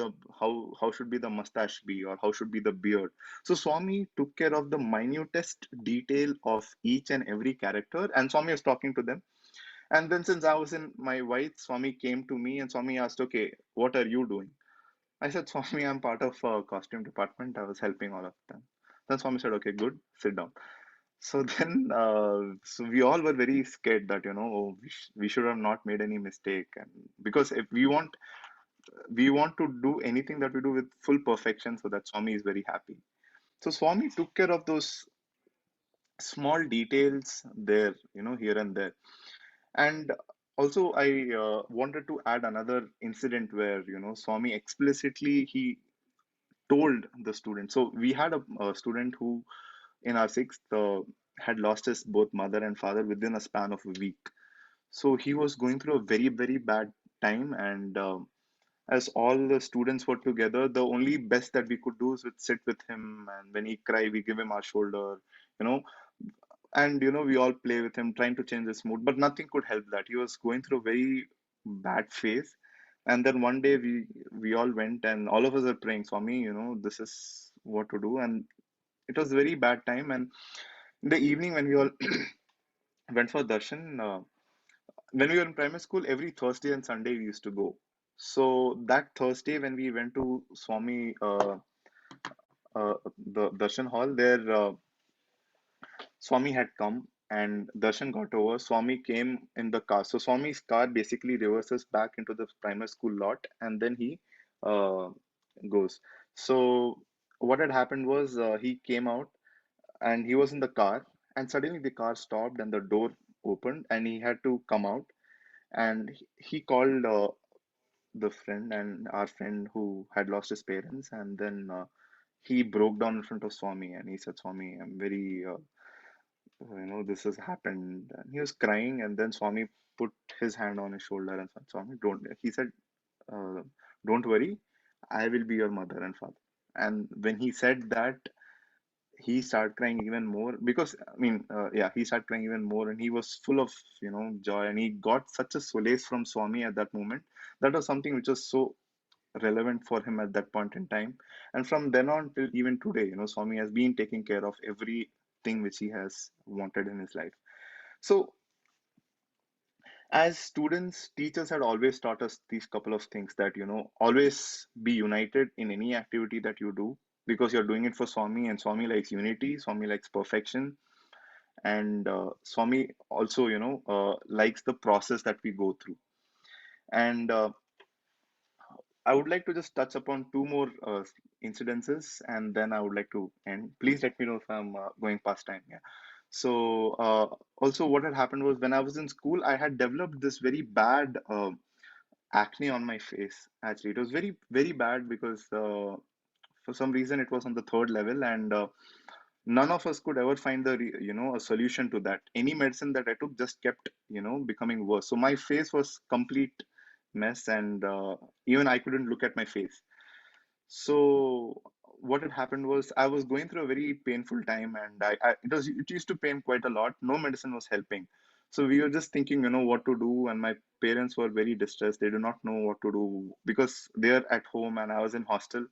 should be the mustache be, or how should be the beard. So Swami took care of the minutest detail of each and every character, and Swami was talking to them. And then since I was in my white, Swami came to me and Swami asked, okay, what are you doing? I said, Swami, I'm part of costume department. I was helping all of them. Then Swami said, okay, good, sit down. So then, so we all were very scared that, oh, we should have not made any mistake. And because if we want to do anything that we do with full perfection so that Swami is very happy. So Swami took care of those small details there, here and there. And also, I wanted to add another incident where, Swami explicitly he told the student. So we had a student who, in our sixth, had lost his both mother and father within a span of a week. So he was going through a very, very bad time, and as all the students were together, the only best that we could do is would sit with him, and when he cry, we give him our shoulder, you know, and we all play with him, trying to change his mood, but nothing could help that. He was going through a very bad phase. And then one day we all went and all of us are praying, Swami, this is what to do. And it was a very bad time. And in the evening when we all went for darshan, when we were in primary school, every Thursday and Sunday we used to go. So that Thursday when we went to Swami, the darshan hall there, Swami had come and darshan got over. Swami came in the car. So Swami's car basically reverses back into the primary school lot, and then he uh, goes. So what had happened was, he came out and he was in the car, and suddenly the car stopped and the door opened and he had to come out. And he called the friend and our friend who had lost his parents, and then he broke down in front of Swami and he said, Swami, I'm very this has happened. And he was crying, and then Swami put his hand on his shoulder and said, Swami, don't, he said, uh, don't worry, I will be your mother and father. And when he said that, he started crying even more because, I mean, yeah, he started crying even more, and he was full of, joy, and he got such a solace from Swami at that moment. That was something which was so relevant for him at that point in time. And from then on till even today, Swami has been taking care of everything which he has wanted in his life. So, as students, teachers had always taught us these couple of things that, always be united in any activity that you do because you're doing it for Swami, and Swami likes unity, Swami likes perfection, and Swami also, likes the process that we go through. And I would like to just touch upon two more incidences, and then I would like to end. Please let me know if I'm going past time. Yeah. So, also, what had happened was when I was in school, I had developed this very bad acne on my face. Actually, it was very, very bad because for some reason it was on the third level, and none of us could ever find a solution to that. Any medicine that I took just kept, becoming worse. So my face was complete mess, and even I couldn't look at my face. So what had happened was I was going through a very painful time, and it used to pain quite a lot. No medicine was helping. So we were just thinking, what to do, and my parents were very distressed. They do not know what to do because they're at home and I was in hostel.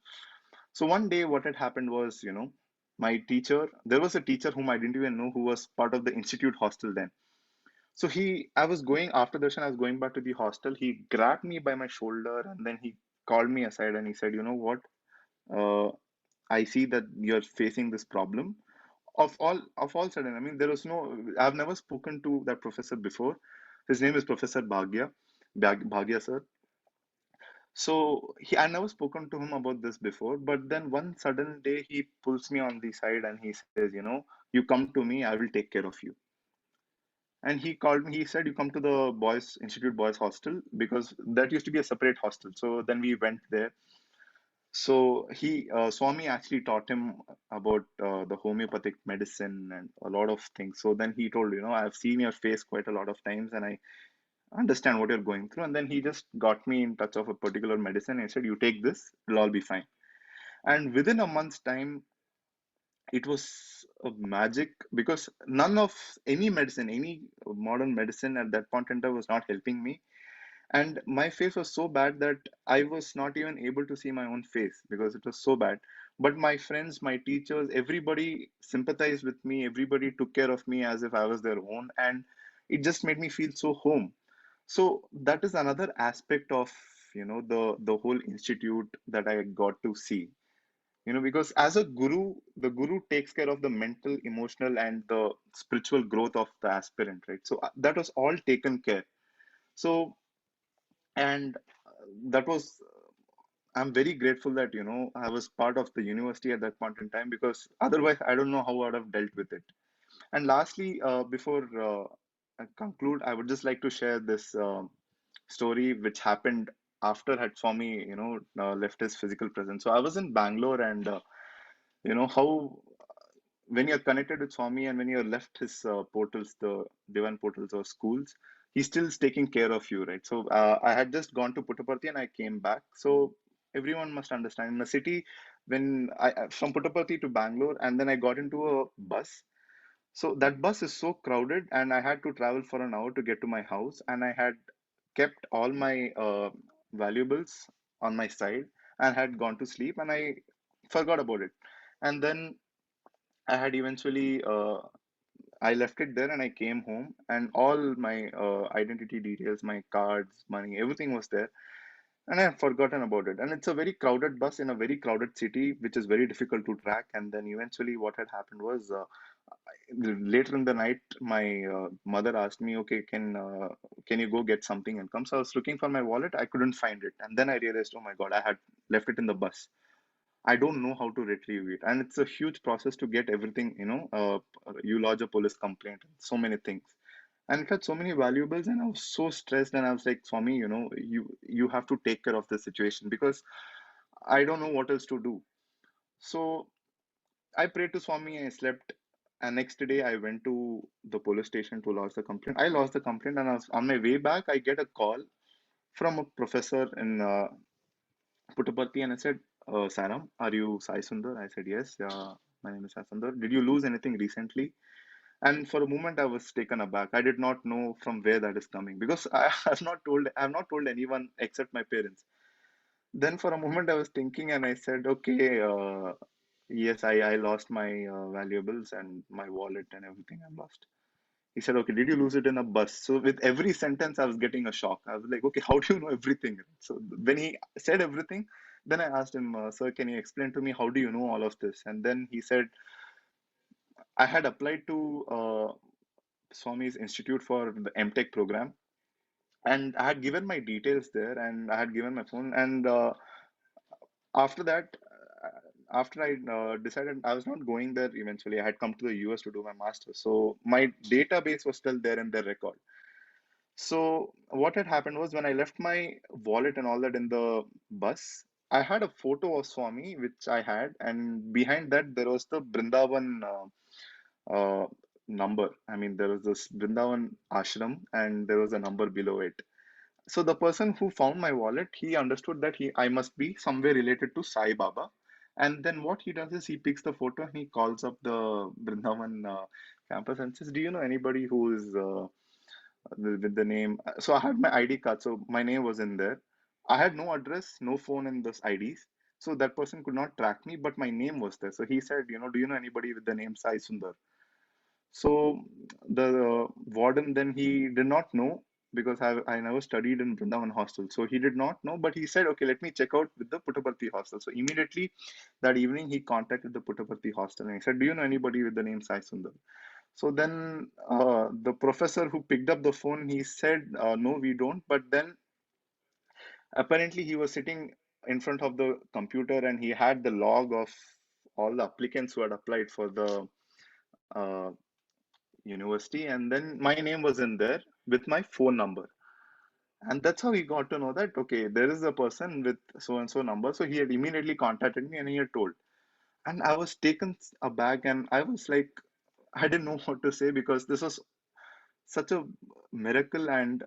So one day, what had happened was, my teacher, there was a teacher whom I didn't even know who was part of the institute hostel then. So I was going after darshan, I was going back to the hostel. He grabbed me by my shoulder and then he called me aside and he said, you know what? Uh, I see that you're facing this problem. Of all sudden, I mean, there was no, I've never spoken to that professor before. His name is Professor Bhagia sir. So I never spoken to him about this before, but then one sudden day he pulls me on the side and he says, you come to me, I will take care of you. And he called me, he said, you come to the Institute Boys Hostel because that used to be a separate hostel. So then we went there. So Swami actually taught him about the homeopathic medicine and a lot of things. So then he told, I've seen your face quite a lot of times and I understand what you're going through. And then he just got me in touch of a particular medicine and he said, you take this, it'll all be fine. And within a month's time, it was a magic because none of any medicine, any modern medicine at that point in time was not helping me. And my face was so bad that I was not even able to see my own face because it was so bad. But my friends, my teachers, everybody sympathized with me. Everybody took care of me as if I was their own. And it just made me feel so home. So that is another aspect of, the whole institute that I got to see. Because as a guru, the guru takes care of the mental, emotional, and the spiritual growth of the aspirant, right? So that was all taken care. So, and that was, I'm very grateful that, I was part of the university at that point in time because otherwise I don't know how I would have dealt with it. And lastly, before I conclude, I would just like to share this story which happened after had Swami, left his physical presence. So I was in Bangalore and, how when you're connected with Swami and when you're left his portals, the divine portals or schools, he still is taking care of you, right? So I had just gone to Puttaparthi and I came back. So everyone must understand in the city, when from Puttaparthi to Bangalore, and then I got into a bus. So that bus is so crowded, and I had to travel for an hour to get to my house, and I had kept all my valuables on my side and had gone to sleep, and I forgot about it. And then I had eventually I left it there and I came home and all my identity details, my cards, money, everything was there and I had forgotten about it. And it's a very crowded bus in a very crowded city, which is very difficult to track. And then eventually, what had happened was later in the night, my mother asked me, "Okay, can you go get something and come?" So I was looking for my wallet. I couldn't find it, and then I realized, oh my God, I had left it in the bus. I don't know how to retrieve it, and it's a huge process to get everything. You lodge a police complaint, so many things, and it had so many valuables, and I was so stressed. And I was like, Swami, you have to take care of the situation because I don't know what else to do. So I prayed to Swami. I slept, and next day I went to the police station to lodge the complaint. I lodged the complaint, and I was on my way back. I get a call from a professor in Puttaparthi, and I said, Saram, are you Sai Sundar? I said, yes, yeah, my name is Sai Sundar. Did you lose anything recently? And for a moment, I was taken aback. I did not know from where that is coming because I have not told anyone except my parents. Then for a moment, I was thinking, and I said, okay, yes, I lost my valuables and my wallet and everything I lost. He said, okay, did you lose it in a bus? So with every sentence, I was getting a shock. I was like, okay, how do you know everything? So when he said everything, then I asked him, sir, can you explain to me how do you know all of this? And then he said, I had applied to Swami's Institute for the MTech program, and I had given my details there, and I had given my phone, and after that, after I decided I was not going there eventually, I had come to the US to do my master's. So my database was still there in their record. So what had happened was when I left my wallet and all that in the bus, I had a photo of Swami, which I had, and behind that there was the Brindavan number. I mean, there was this Brindavan ashram, and there was a number below it. So the person who found my wallet, he understood that I must be somewhere related to Sai Baba. And then what he does is he picks the photo and he calls up the Brindavan campus and says, "Do you know anybody who is with the name?" So I had my ID card, so my name was in there. I had no address, no phone in those IDs. So that person could not track me, but my name was there. So he said, "Do you know anybody with the name Sai Sundar?" So the warden then he did not know because I never studied in Brindavan hostel. So he did not know, but he said, okay, let me check out with the Puttaparthi hostel. So immediately that evening he contacted the Puttaparthi hostel and he said, do you know anybody with the name Sai Sundar? So then the professor who picked up the phone, he said, no, we don't. But then apparently he was sitting in front of the computer and he had the log of all the applicants who had applied for the uh, university, and then my name was in there with my phone number. And that's how he got to know that, okay, there is a person with so and so number. So he had immediately contacted me and he had told. And I was taken aback and I was like, I didn't know what to say because this was such a miracle. And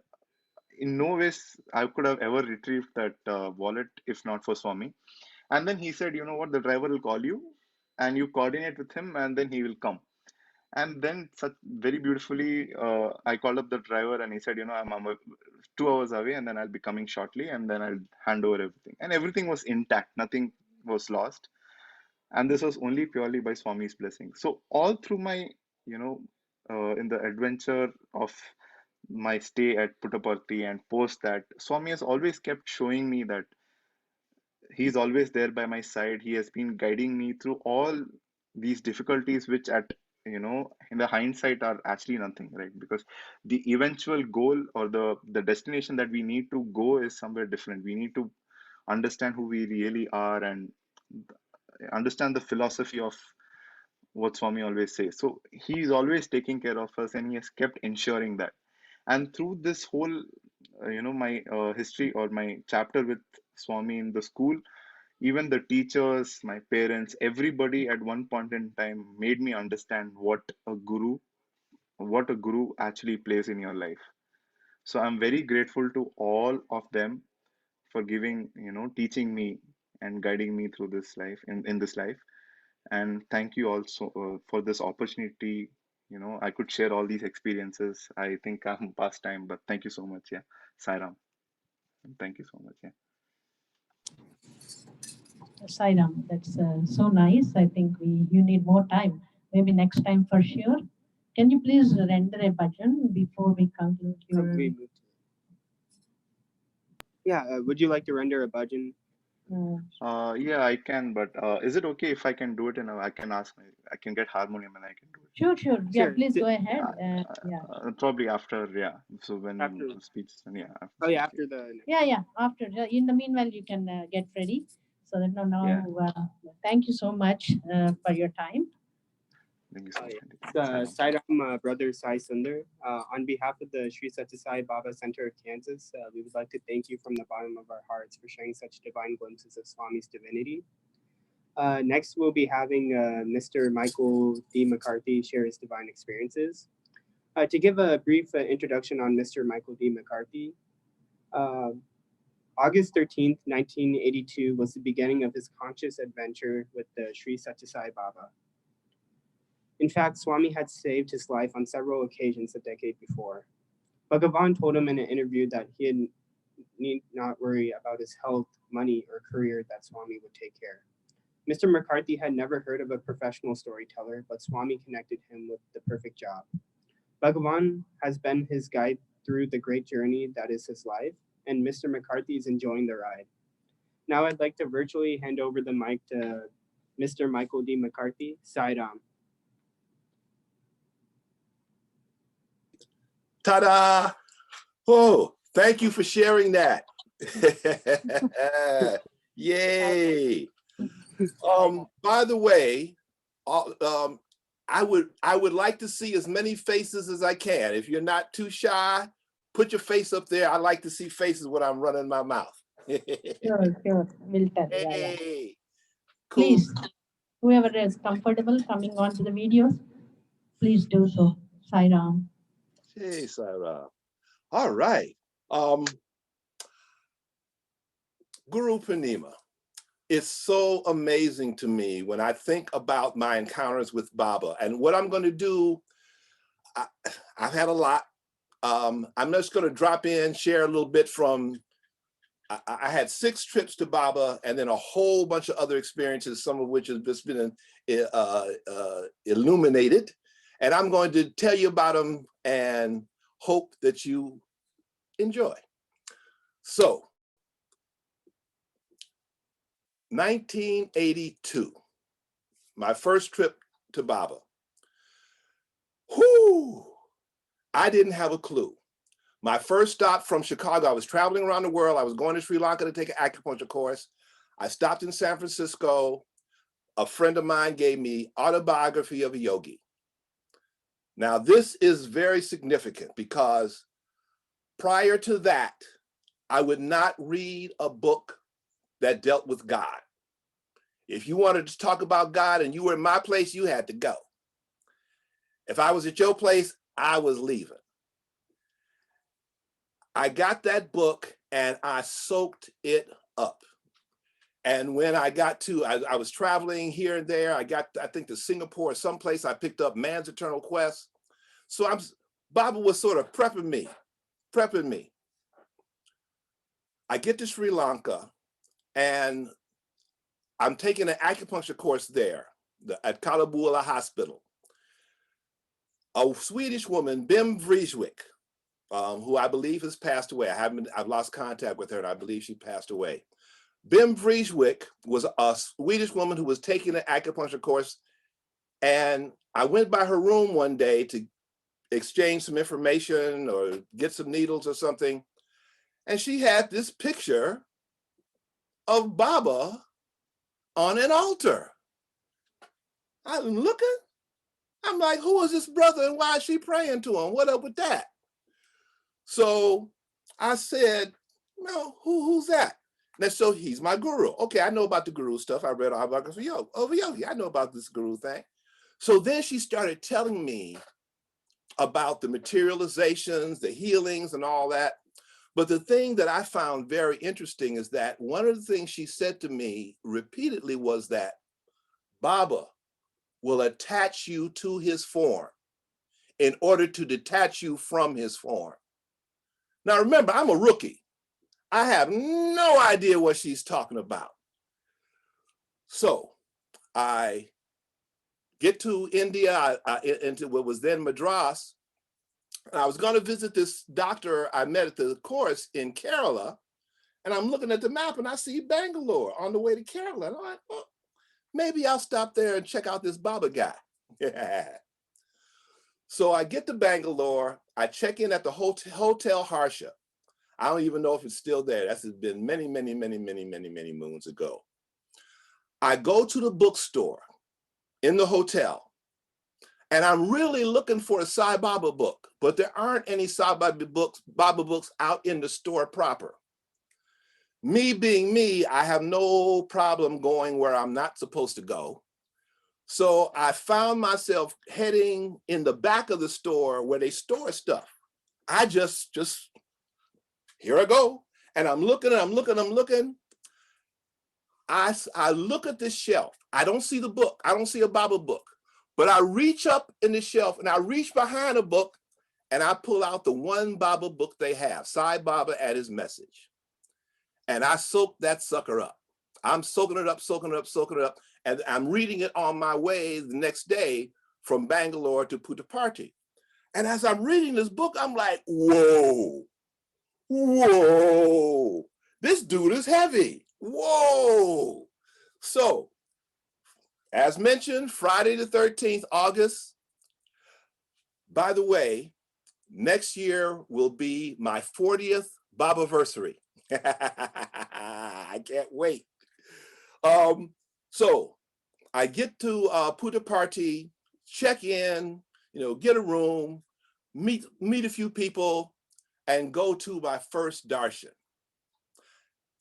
in no ways I could have ever retrieved that wallet if not for Swami. And then he said, you know what, the driver will call you and you coordinate with him and then he will come. And then, such very beautifully, I called up the driver and he said, you know, I'm 2 hours away and then I'll be coming shortly and then I'll hand over everything. And everything was intact, nothing was lost. And this was only purely by Swami's blessing. So, all through my, you know, in the adventure of my stay at Puttaparthi and post that, Swami has always kept showing me that he's always there by my side. He has been guiding me through all these difficulties, which at in the hindsight are actually nothing, right? Because the eventual goal or the destination that we need to go is somewhere different. We need to understand who we really are and understand the philosophy of what Swami always says. So he's always taking care of us, and he has kept ensuring that. And through this whole, my history or my chapter with Swami in the school, even the teachers, my parents, everybody at one point in time made me understand what a guru actually plays in your life. So I'm very grateful to all of them for giving, teaching me and guiding me through this life in this life. And thank you also for this opportunity. I could share all these experiences. I think I'm past time, but thank you so much. Yeah. Sairam. Thank you so much. Yeah. Sairam, that's so nice. I think you need more time. Maybe next time for sure. Can you please render a bhajan before we conclude Oh, your? we moved. Yeah, would you like to render a bhajan? Yeah, I can, but is it okay if I can do it I can I can get harmonium and I can do it. Sure, sure. Yeah, Sure. please go ahead. Yeah. Probably after, yeah. So when After. the speech, yeah, after Oh yeah, speech, after the next. Yeah, yeah. After, in the meanwhile, you can get ready. So that yeah. now, thank you so much for your time. Thank you so Oh much. yeah. Sairam. Sairam, brother Sai Sunder. On behalf of the Sri Sathya Sai Baba Center of Kansas, we would like to thank you from the bottom of our hearts for sharing such divine glimpses of Swami's divinity. Next, we'll be having Mr. Michael D. McCarty share his divine experiences. To give a brief introduction on Mr. Michael D. McCarty, uh, August 13th, 1982 was the beginning of his conscious adventure with the Sri Sathya Sai Baba. In fact, Swami had saved his life on several occasions a decade before. Bhagavan told him in an interview that he need not worry about his health, money, or career, that Swami would take care. Mr. McCarty had never heard of a professional storyteller, but Swami connected him with the perfect job. Bhagavan has been his guide through the great journey that is his life, and Mr. McCarty is enjoying the ride. Now I'd like to virtually hand over the mic to Mr. Michael D. McCarty. Sairam. Ta-da! Oh, thank you for sharing that. Yay! By the way, I would like to see as many faces as I can. If you're not too shy, put your face up there. I like to see faces when I'm running my mouth. Sure, sure. We'll tell. Yeah, yeah. Hey, cool. Please, whoever is comfortable coming on to the videos, please do so. Sairam. Hey, Sarah. All right. Guru Purnima. It's so amazing to me when I think about my encounters with Baba. And what I'm going to do, I've had a lot. I'm just going to drop in, share a little bit from, I had 6 trips to Baba and then a whole bunch of other experiences, some of which has just been illuminated. And I'm going to tell you about them and hope that you enjoy. So, 1982, my first trip to Baba. Whoo! I didn't have a clue. My first stop from Chicago, I was traveling around the world. I was going to Sri Lanka to take an acupuncture course. I stopped in San Francisco. A friend of mine gave me Autobiography of a Yogi. Now, this is very significant because prior to that, I would not read a book that dealt with God. If you wanted to talk about God and you were in my place, you had to go. If I was at your place, I was leaving. I got that book and I soaked it up. And when I got to, I was traveling here and there. I got, I think, to Singapore or someplace. I picked up Man's Eternal Quest. So Baba was sort of prepping me. I get to Sri Lanka and I'm taking an acupuncture course there at Kalabula Hospital. A Swedish woman, Bim Vrieswijk, who I believe has passed away. I've lost contact with her and I believe she passed away. Bim Vrieswijk was a Swedish woman who was taking an acupuncture course, and I went by her room one day to exchange some information or get some needles or something, and she had this picture of Baba on an altar. I'm looking, I'm like, who is this brother and why is she praying to him? What up with that? So I said, no, who's that? And so he's my guru. Okay, I know about the guru stuff. I read Autobiography of Yogi. I know about this guru thing. So then she started telling me about the materializations, the healings and all that. But the thing that I found very interesting is that one of the things she said to me repeatedly was that Baba will attach you to his form in order to detach you from his form. Now remember, I'm a rookie. I have no idea what she's talking about. So I get to India, into what was then Madras, and I was going to visit this doctor I met at the course in Kerala, and I'm looking at the map and I see Bangalore on the way to Kerala. And I'm like, well, maybe I'll stop there and check out this Baba guy. So I get to Bangalore, I check in at the Hotel Harsha. I don't even know if it's still there. That's been many moons ago. I go to the bookstore in the hotel and I'm really looking for a Sai Baba book, but there aren't any Sai Baba books out in the store proper. Me being me, I have no problem going where I'm not supposed to go. So I found myself heading in the back of the store where they store stuff. I just here I go. And I'm looking. I look at this shelf. I don't see the book. I don't see a Baba book. But I reach up in the shelf and I reach behind a book and I pull out the one Baba book they have, Sai Baba and His Message. And I soak that sucker up. I'm soaking it up. And I'm reading it on my way the next day from Bangalore to Puttaparthi. And as I'm reading this book, I'm like, whoa, this dude is heavy. Whoa. So, as mentioned, Friday the 13th, August. By the way, next year will be my 40th Babaversary. I can't wait. So I get to Puttaparthi, check in, get a room, meet a few people, and go to my first darshan.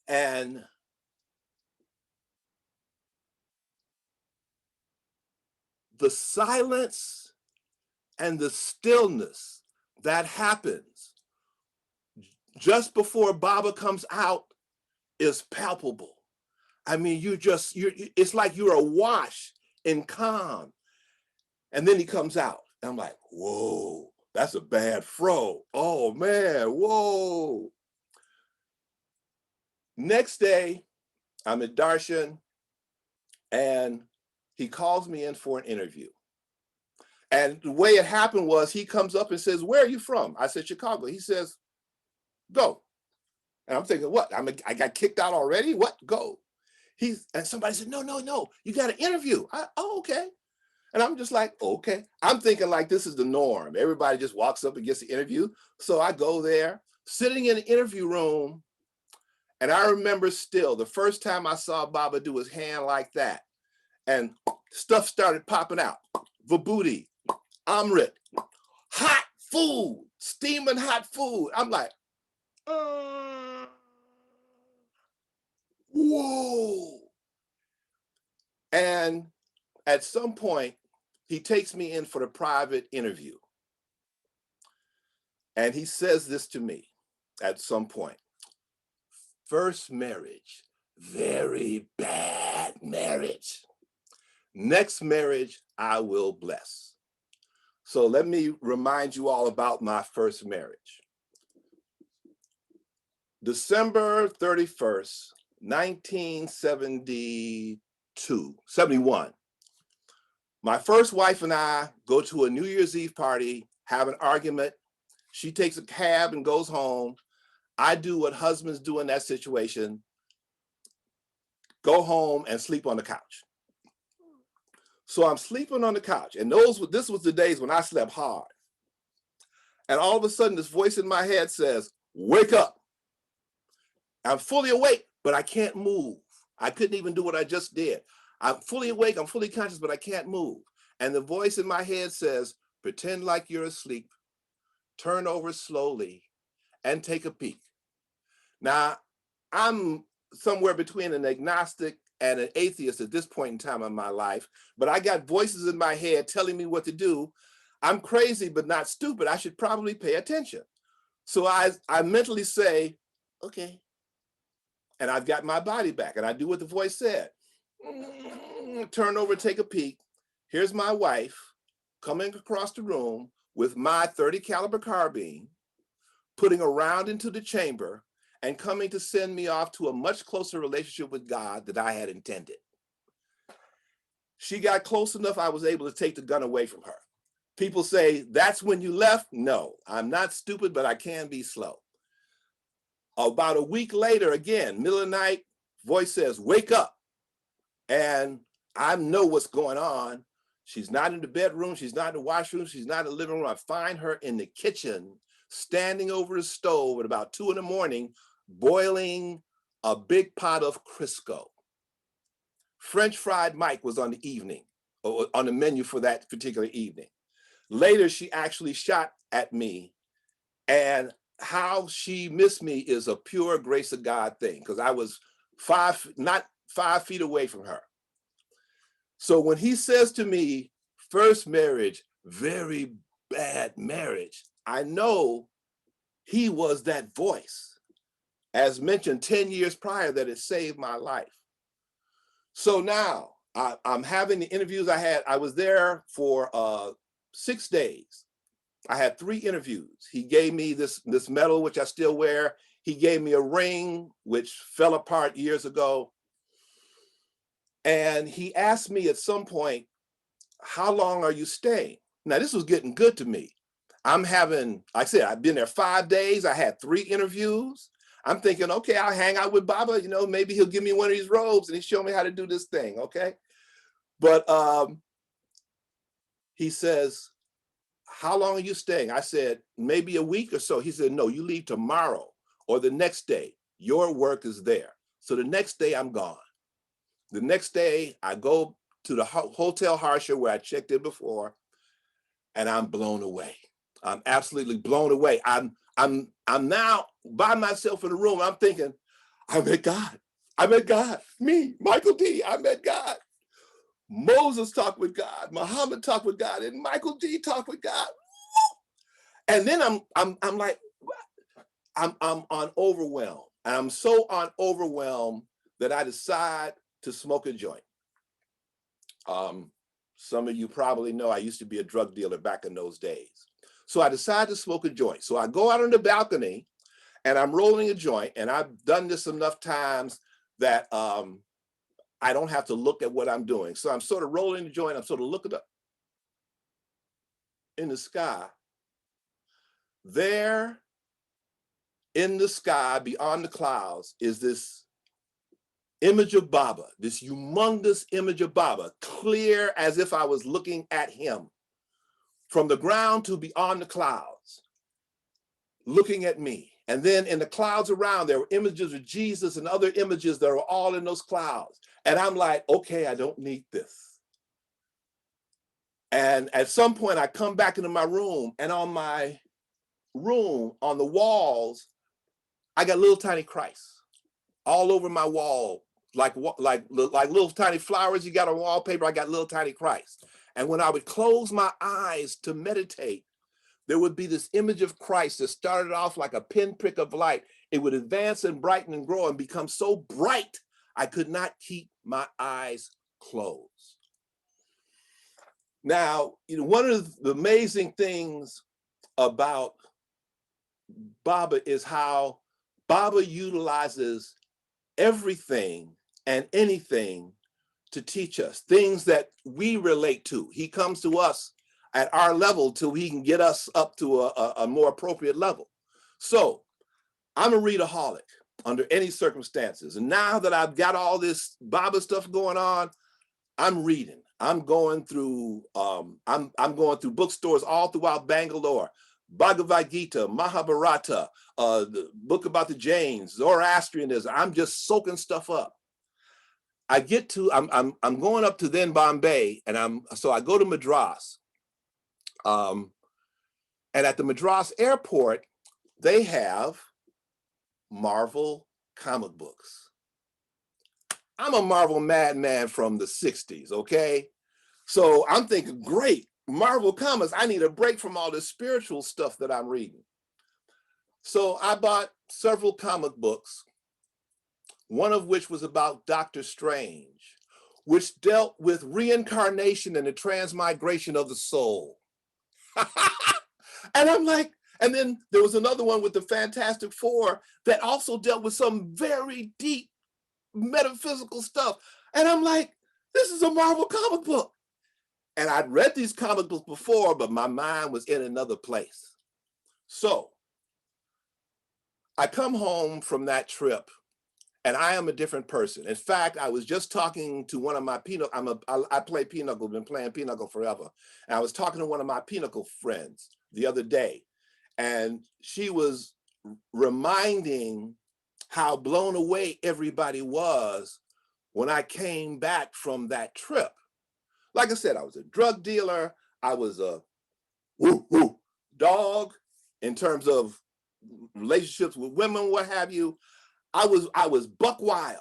And the silence and the stillness that happens just before Baba comes out is palpable. I mean, it's like you're awash in calm. And then he comes out. And I'm like, whoa, that's a bad fro. Oh man, whoa. Next day, I'm at darshan and he calls me in for an interview. And the way it happened was he comes up and says, where are you from? I said, Chicago. He says, go. And I'm thinking, what? I got kicked out already? What? Go. And somebody said, no, you got an interview. Oh, okay. And I'm just like, okay. I'm thinking like this is the norm. Everybody just walks up and gets the interview. So I go there, sitting in the interview room. And I remember still the first time I saw Baba do his hand like that. And stuff started popping out. Vibhuti, Amrit, hot food, steaming hot food. I'm like, whoa. And at some point, he takes me in for a private interview. And he says this to me at some point. First marriage, very bad marriage. Next marriage, I will bless. So let me remind you all about my first marriage. December 31st, 1971. My first wife and I go to a New Year's Eve party, have an argument. She takes a cab and goes home. I do what husbands do in that situation, go home and sleep on the couch. So I'm sleeping on the couch, and this was the days when I slept hard. And all of a sudden, this voice in my head says, wake up. I'm fully awake, but I can't move. I couldn't even do what I just did. I'm fully awake, I'm fully conscious, but I can't move. And the voice in my head says, pretend like you're asleep, turn over slowly, and take a peek. Now, I'm somewhere between an agnostic and an atheist at this point in time in my life, but I got voices in my head telling me what to do. I'm crazy, but not stupid. I should probably pay attention. So I mentally say, okay. And I've got my body back, and I do what the voice said. Turn over, take a peek. Here's my wife coming across the room with my .30 caliber carbine, putting a round into the chamber, and coming to send me off to a much closer relationship with God than I had intended. She got close enough, I was able to take the gun away from her. People say, that's when you left? No, I'm not stupid, but I can be slow. About a week later, again, middle of the night, voice says, wake up. And I know what's going on. She's not in the bedroom, she's not in the washroom, she's not in the living room. I find her in the kitchen, standing over the stove at about 2 in the morning, boiling a big pot of Crisco. French fried Mike was on the menu for that particular evening. Later, she actually shot at me, and how she missed me is a pure grace of God thing, because I was not 5 feet away from her. So when he says to me, first marriage, very bad marriage, I know he was that voice, as mentioned 10 years prior, that it saved my life. So now I'm having the interviews I was there for 6 days. I had 3 interviews. He gave me this medal, which I still wear. He gave me a ring, which fell apart years ago. And he asked me at some point, how long are you staying? Now, this was getting good to me. I'm having, like I said, I've been there 5 days. I had 3 interviews. I'm thinking, okay, I'll hang out with Baba. You know, maybe he'll give me one of these robes and he'll show me how to do this thing, okay? But he says, how long are you staying? I said, maybe a week or so. He said, no, you leave tomorrow or the next day. Your work is there. So the next day I'm gone. The next day I go to the Hotel Harsha where I checked in before, and I'm blown away. I'm absolutely blown away. I'm now by myself in the room. I'm thinking, I met God. I met God. Me, Michael D. I met God. Moses talked with God. Muhammad talked with God, and Michael D. talked with God. And then I'm like, I'm on overwhelmed. And I'm so on overwhelmed that I decide to smoke a joint. Some of you probably know I used to be a drug dealer back in those days. So I decided to smoke a joint. So I go out on the balcony and I'm rolling a joint, and I've done this enough times that I don't have to look at what I'm doing. So I'm sort of rolling the joint, I'm sort of looking up in the sky. There in the sky, beyond the clouds, is this image of Baba, this humongous image of Baba, clear as if I was looking at him from the ground to beyond the clouds, looking at me. And then in the clouds around, there were images of Jesus and other images that were all in those clouds. And I'm like, okay, I don't need this. And at some point I come back into my room, and on my room, on the walls, I got little tiny Christ all over my wall like little tiny flowers you got on wallpaper. I got little tiny Christ. And when I would close my eyes to meditate, there would be this image of Christ that started off like a pinprick of light. It would advance and brighten and grow and become so bright, I could not keep my eyes closed. Now, one of the amazing things about Baba is how Baba utilizes everything and anything to teach us, things that we relate to. He comes to us at our level till he can get us up to a more appropriate level. So I'm a readaholic under any circumstances. And now that I've got all this Baba stuff going on, I'm reading. I'm going through bookstores all throughout Bangalore. Bhagavad Gita, Mahabharata, the book about the Jains, Zoroastrianism. I'm just soaking stuff up. I'm going up to then Bombay, and so I go to Madras. And at the Madras airport, they have Marvel comic books. I'm a Marvel madman from the 60s, okay? So I'm thinking, great, Marvel comics, I need a break from all this spiritual stuff that I'm reading. So I bought several comic books, one of which was about Dr. Strange, which dealt with reincarnation and the transmigration of the soul. And I'm like, and then there was another one with the Fantastic Four that also dealt with some very deep metaphysical stuff. And I'm like, this is a Marvel comic book. And I'd read these comic books before, but my mind was in another place. So I come home from that trip and I am a different person. In fact, I was just talking to one of my I play pinochle, been playing pinochle forever. And I was talking to one of my pinochle friends the other day, and she was reminding how blown away everybody was when I came back from that trip. Like I said, I was a drug dealer. I was a dog in terms of relationships with women, what have you. I was buck wild.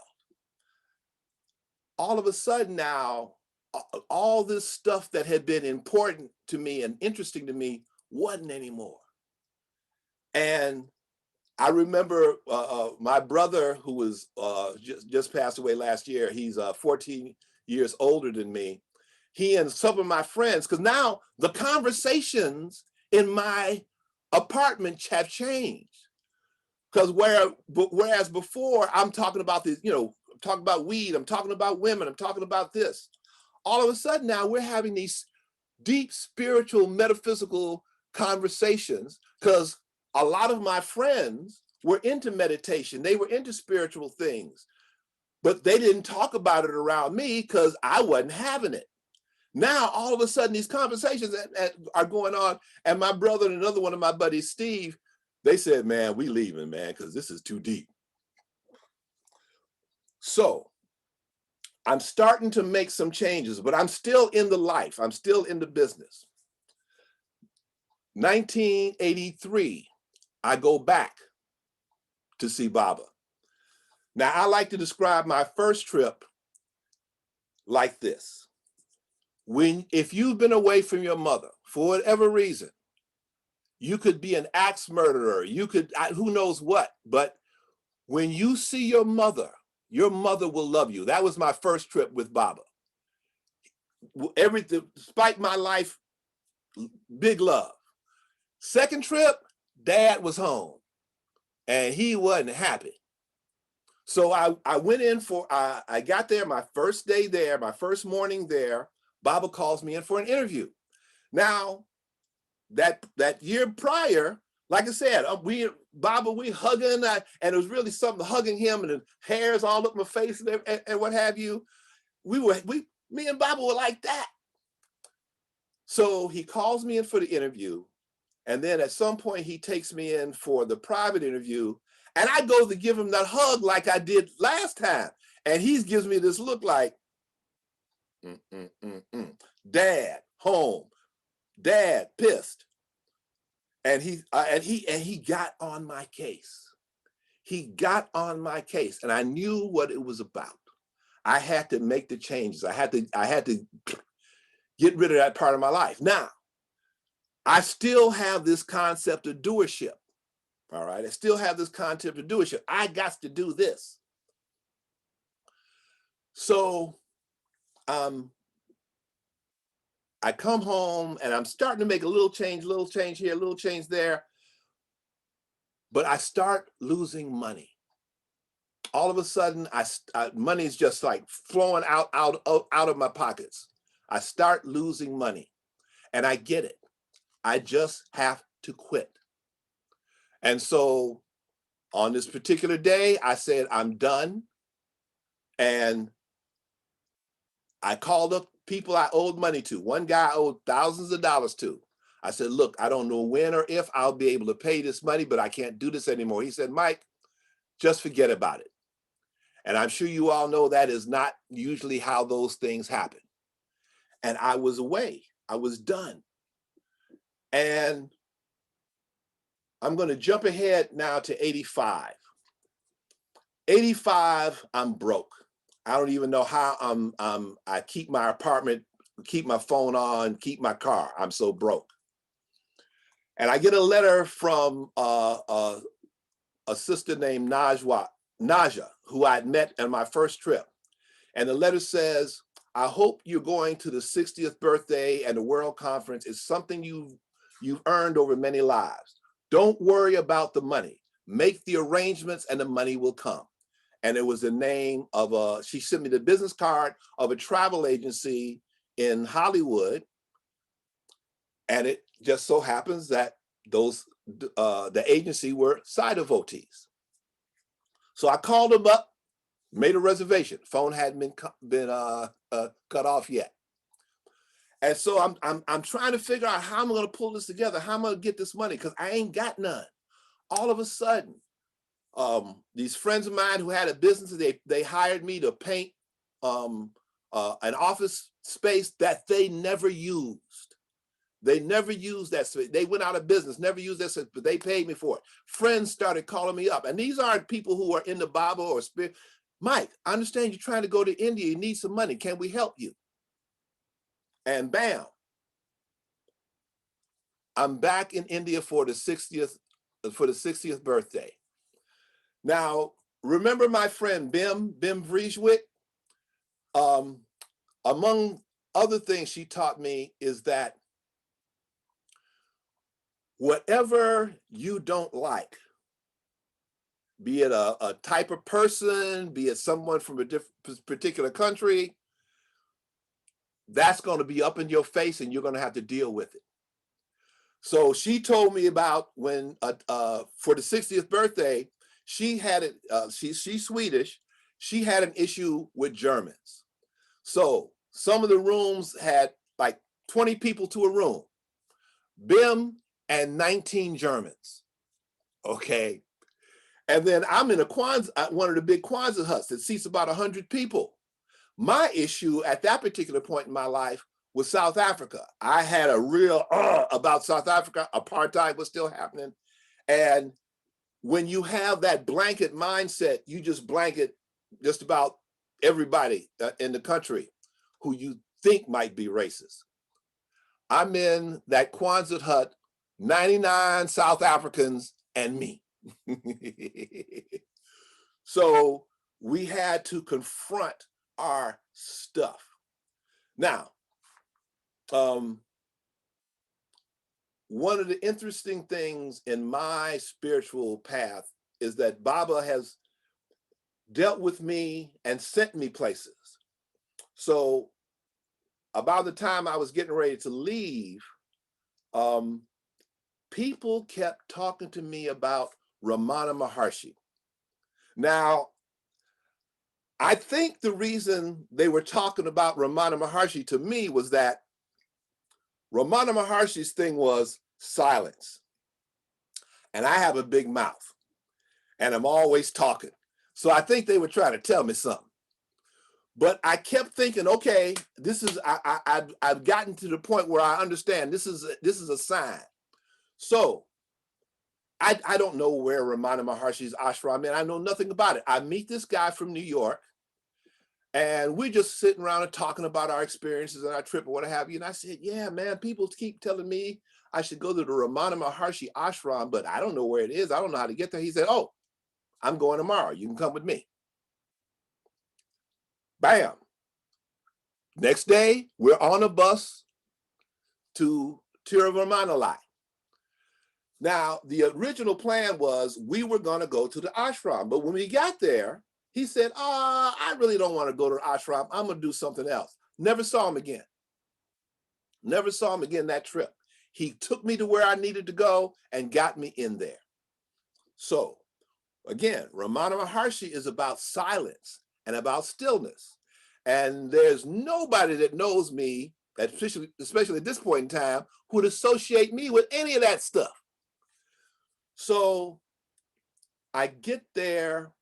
All of a sudden now, all this stuff that had been important to me and interesting to me wasn't anymore. And I remember my brother, who was just passed away last year. He's 14 years older than me. He and some of my friends, because now the conversations in my apartment have changed. Because whereas before I'm talking about this, I'm talking about weed, I'm talking about women, I'm talking about this. All of a sudden now we're having these deep spiritual, metaphysical conversations because a lot of my friends were into meditation. They were into spiritual things, but they didn't talk about it around me because I wasn't having it. Now, all of a sudden, these conversations are going on. And my brother and another one of my buddies, Steve, they said, man, we leaving, man, because this is too deep. So I'm starting to make some changes, but I'm still in the life. I'm still in the business. 1983, I go back to see Baba. Now, I like to describe my first trip like this. If you've been away from your mother for whatever reason, you could be an axe murderer, you could, who knows what, but when you see your mother will love you. That was my first trip with Baba. Everything, despite my life, big love. Second trip, Dad was home and he wasn't happy. So I went in I got there, my first day there, my first morning there, Baba calls me in for an interview. Now, that year prior, like I said, we hugging, and it was really something hugging him, and the hairs all up my face and what have you. Me and Baba were like that. So he calls me in for the interview, and then at some point he takes me in for the private interview, and I go to give him that hug like I did last time, and he gives me this look like, Dad home, Dad pissed, and he got on my case. He got on my case, and I knew what it was about. I had to make the changes. I had to get rid of that part of my life. Now, I still have this concept of doership. All right. I still have this concept of doership. I got to do this. So I come home and I'm starting to make a little change here, a little change there. But I start losing money. All of a sudden, money's just like flowing out of my pockets. I start losing money, and I get it. I just have to quit. And so on this particular day, I said, I'm done. And I called up people I owed money to. One guy I owed thousands of dollars to. I said, look, I don't know when or if I'll be able to pay this money, but I can't do this anymore. He said, Mike, just forget about it. And I'm sure you all know that is not usually how those things happen. And I was away. I was done. And I'm going to jump ahead now to 85. 85, I'm broke. I don't even know how I keep my apartment, keep my phone on, keep my car. I'm so broke. And I get a letter from a sister named Naja, who I'd met on my first trip. And the letter says, I hope you're going to the 60th birthday and the World Conference. It's something you've earned over many lives. Don't worry about the money. Make the arrangements and the money will come. And it was the name of she sent me the business card of a travel agency in Hollywood. And it just so happens that the agency were Sayee devotees. So I called them up, made a reservation. Phone hadn't been cut off yet. And so I'm trying to figure out how I'm going to pull this together, how I'm going to get this money, because I ain't got none. All of a sudden, these friends of mine who had a business, they hired me to paint an office space that they never used. They never used that space. They went out of business, never used that space, but they paid me for it. Friends started calling me up. And these aren't people who are in the Bible or spirit. Mike, I understand you're trying to go to India. You need some money. Can we help you? And bam, I'm back in India for the 60th birthday. Now, remember my friend Bim Vrieswijk? Among other things she taught me is that whatever you don't like, be it a type of person, be it someone from a particular country, that's going to be up in your face and you're going to have to deal with it. So she told me about when for the 60th birthday, she had it, she's Swedish, she had an issue with Germans. So some of the rooms had like 20 people to a room, Bim and 19 Germans, okay? And then I'm in one of the big Kwanzaa huts that seats about 100 people. My issue at that particular point in my life was South Africa. I had a real about South Africa. Apartheid was still happening. And when you have that blanket mindset, you just blanket just about everybody in the country who you think might be racist. I'm in that Kwanzaa hut, 99 South Africans and me. So we had to confront our stuff. Now, one of the interesting things in my spiritual path is that Baba has dealt with me and sent me places. So about the time I was getting ready to leave, people kept talking to me about Ramana Maharshi. Now, I think the reason they were talking about Ramana Maharshi to me was that Ramana Maharshi's thing was silence. And I have a big mouth and I'm always talking. So I think they were trying to tell me something. But I kept thinking, okay, this is, I've gotten to the point where I understand this is a sign. So I don't know where Ramana Maharshi's ashram is. I know nothing about it. I meet this guy from New York And we're just sitting around and talking about our experiences and our trip or what have you. And I said, yeah, man, people keep telling me I should go to the Ramana Maharshi ashram, but I don't know where it is. I don't know how to get there. He said, oh, I'm going tomorrow. You can come with me. Bam. Next day, we're on a bus to Tiruvannamalai. Now, the original plan was we were going to go to the ashram. But when we got there, he said, I really don't want to go to the ashram. I'm going to do something else. Never saw him again. Never saw him again that trip. He took me to where I needed to go and got me in there. So, again, Ramana Maharshi is about silence and about stillness. And there's nobody that knows me, especially at this point in time, who would associate me with any of that stuff. So I get there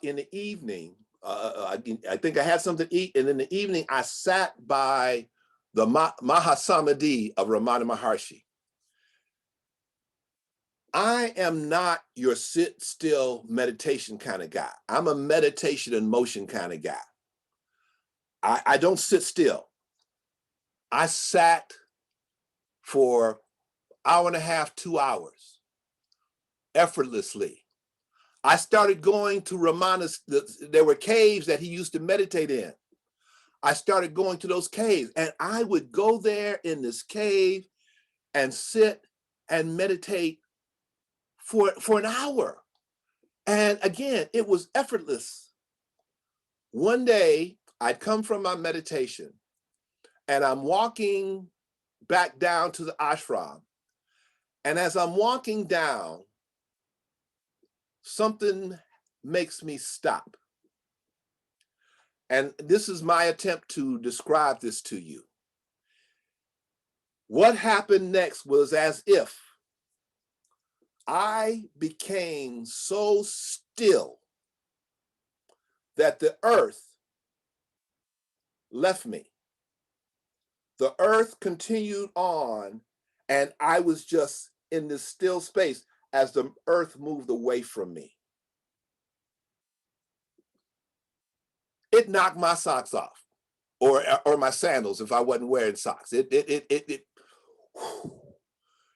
in the evening. I think I had something to eat. And in the evening, I sat by the Mahasamadhi of Ramana Maharshi. I am not your sit still meditation kind of guy. I'm a meditation and motion kind of guy. I don't sit still. I sat for an hour and a half, 2 hours, effortlessly. I started going to Ramana's, there were caves that he used to meditate in. I started going to those caves, and I would go there in this cave and sit and meditate for an hour. And again, it was effortless. One day, I'd come from my meditation, and I'm walking back down to the ashram. And as I'm walking down, something makes me stop. And this is my attempt to describe this to you. What happened next was as if I became so still that the earth left me. The earth continued on, and I was just in this still space as the earth moved away from me. It knocked my socks off, or my sandals if I wasn't wearing socks.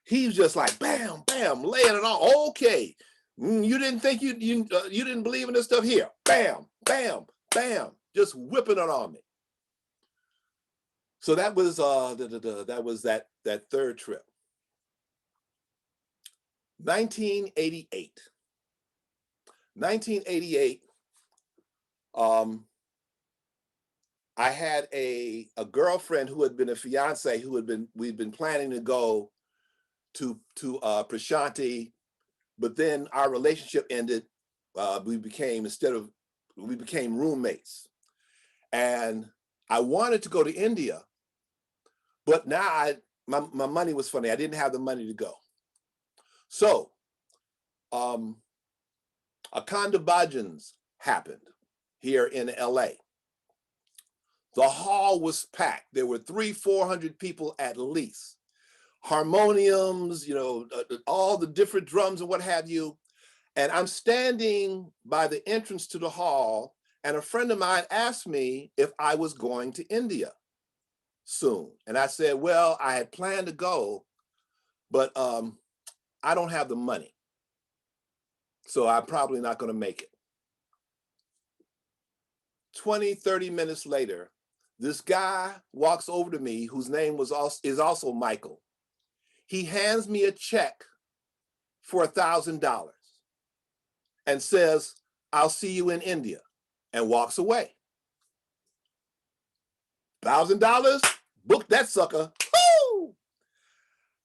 He was just like bam, bam, laying it on. Okay, you didn't think you didn't believe in this stuff here. Bam, bam, bam, just whipping it on me. So that was that third trip. 1988. 1988. I had a girlfriend who had been a fiance we'd been planning to go to Prashanti, but then our relationship ended. We became roommates, and I wanted to go to India, but now my money was funny. I didn't have the money to go. So Akhanda Bhajans happened here in LA. The hall was packed. There were 300-400 people at least. Harmoniums, all the different drums and what have you. And I'm standing by the entrance to the hall, and a friend of mine asked me if I was going to India soon. And I said, well, I had planned to go, but I don't have the money. So I'm probably not going to make it. 20, 30 minutes later, this guy walks over to me whose name is also Michael. He hands me a check for $1,000 and says, I'll see you in India, and walks away. $1,000, book that sucker. Woo!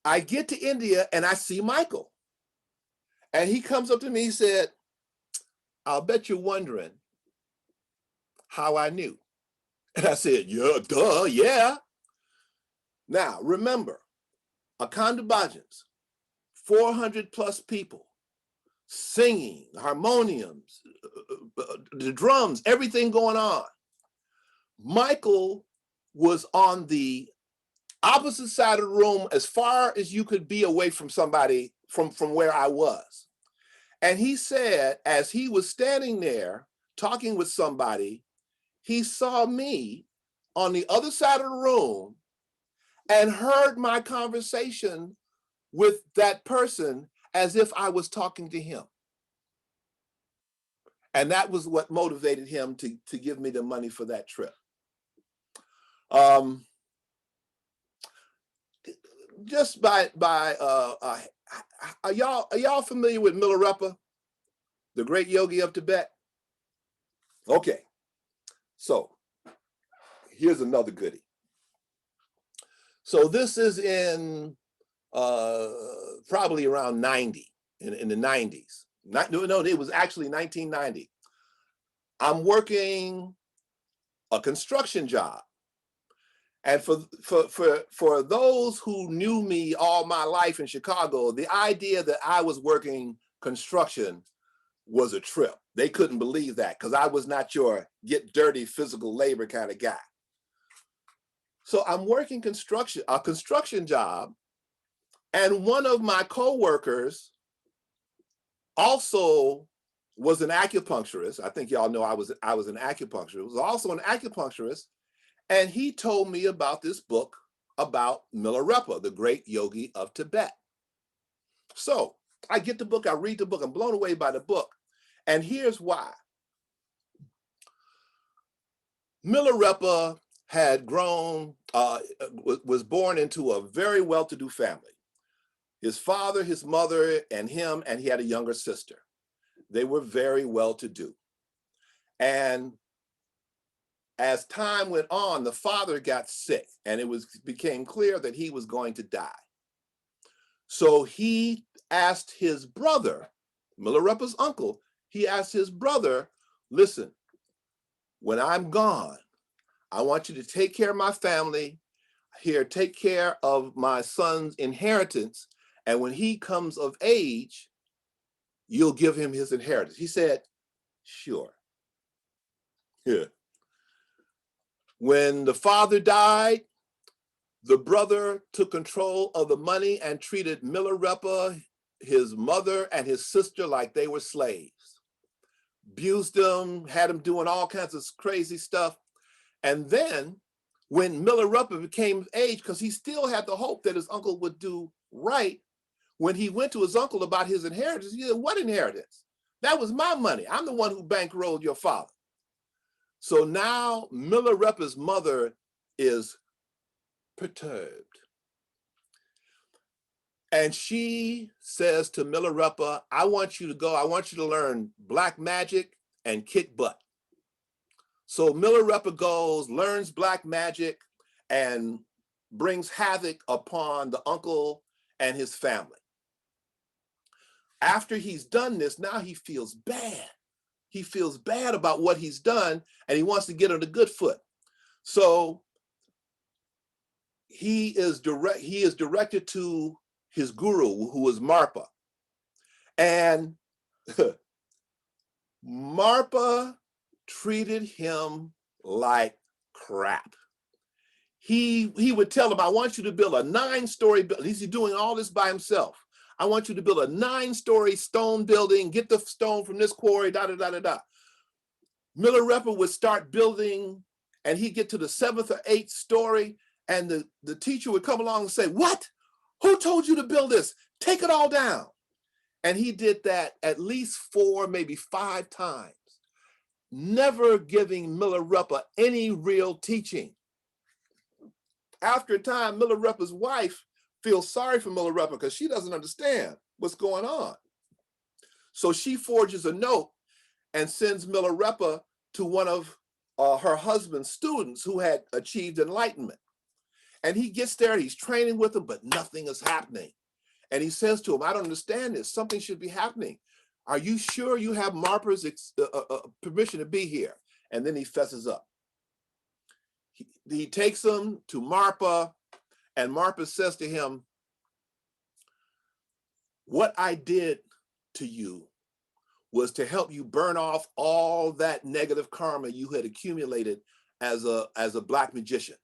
I get to India and I see Michael. And he comes up to me, he said, I'll bet you're wondering how I knew. And I said, yeah, duh, yeah. Now, remember, Akhanda Bhajans, 400 plus people, singing, harmoniums, the drums, everything going on. Michael was on the opposite side of the room as far as you could be away from somebody from where I was. And he said, as he was standing there, talking with somebody, he saw me on the other side of the room and heard my conversation with that person as if I was talking to him. And that was what motivated him to give me the money for that trip. Just are y'all familiar with Milarepa, the great yogi of Tibet? Okay, so here's another goodie. So this is in probably around 90, in the 90s. No, it was actually 1990. I'm working a construction job. And for those who knew me all my life in Chicago, the idea that I was working construction was a trip. They couldn't believe that because I was not your get dirty physical labor kind of guy. So I'm working a construction job, and one of my coworkers also was an acupuncturist. I think y'all know I was an acupuncturist. Was also an acupuncturist, and he told me about this book about Milarepa, the great yogi of Tibet. So I get the book, I read the book, I'm blown away by the book, and here's why. Milarepa had grown, was born into a very well-to-do family. His father, his mother, and him, and he had a younger sister. They were very well-to-do. And as time went on, the father got sick, and it became clear that he was going to die. So he asked his brother, Milarepa's uncle, he asked his brother, listen, when I'm gone, I want you to take care of my family here, take care of my son's inheritance, and when he comes of age, you'll give him his inheritance. He said, sure. Yeah. When the father died, the brother took control of the money and treated Milarepa, his mother, and his sister like they were slaves. Abused them, had them doing all kinds of crazy stuff. And then when Milarepa became of age, because he still had the hope that his uncle would do right, when he went to his uncle about his inheritance, he said, what inheritance? That was my money. I'm the one who bankrolled your father. So now Milarepa's mother is perturbed. And she says to Milarepa, I want you to learn black magic and kick butt. So Milarepa goes, learns black magic, and brings havoc upon the uncle and his family. After he's done this, now he feels bad. He feels bad about what he's done, and he wants to get on a good foot. So he is directed to his guru, who is Marpa. And Marpa treated him like crap. He would tell him, I want you to build a 9-story building. He's doing all this by himself. I want you to build a 9-story stone building, get the stone from this quarry, da-da-da-da-da. Milarepa would start building, and he'd get to the 7th or 8th story, and the teacher would come along and say, what? Who told you to build this? Take it all down. And he did that at least 4, maybe 5 times, never giving Milarepa any real teaching. After a time, Milarepa's wife feels sorry for Milarepa because she doesn't understand what's going on. So she forges a note and sends Milarepa to one of her husband's students who had achieved enlightenment. And he gets there, he's training with him, but nothing is happening. And he says to him, I don't understand this. Something should be happening. Are you sure you have Marpa's permission to be here? And then he fesses up. He takes him to Marpa, and Marpa says to him, what I did to you was to help you burn off all that negative karma you had accumulated as a black magician.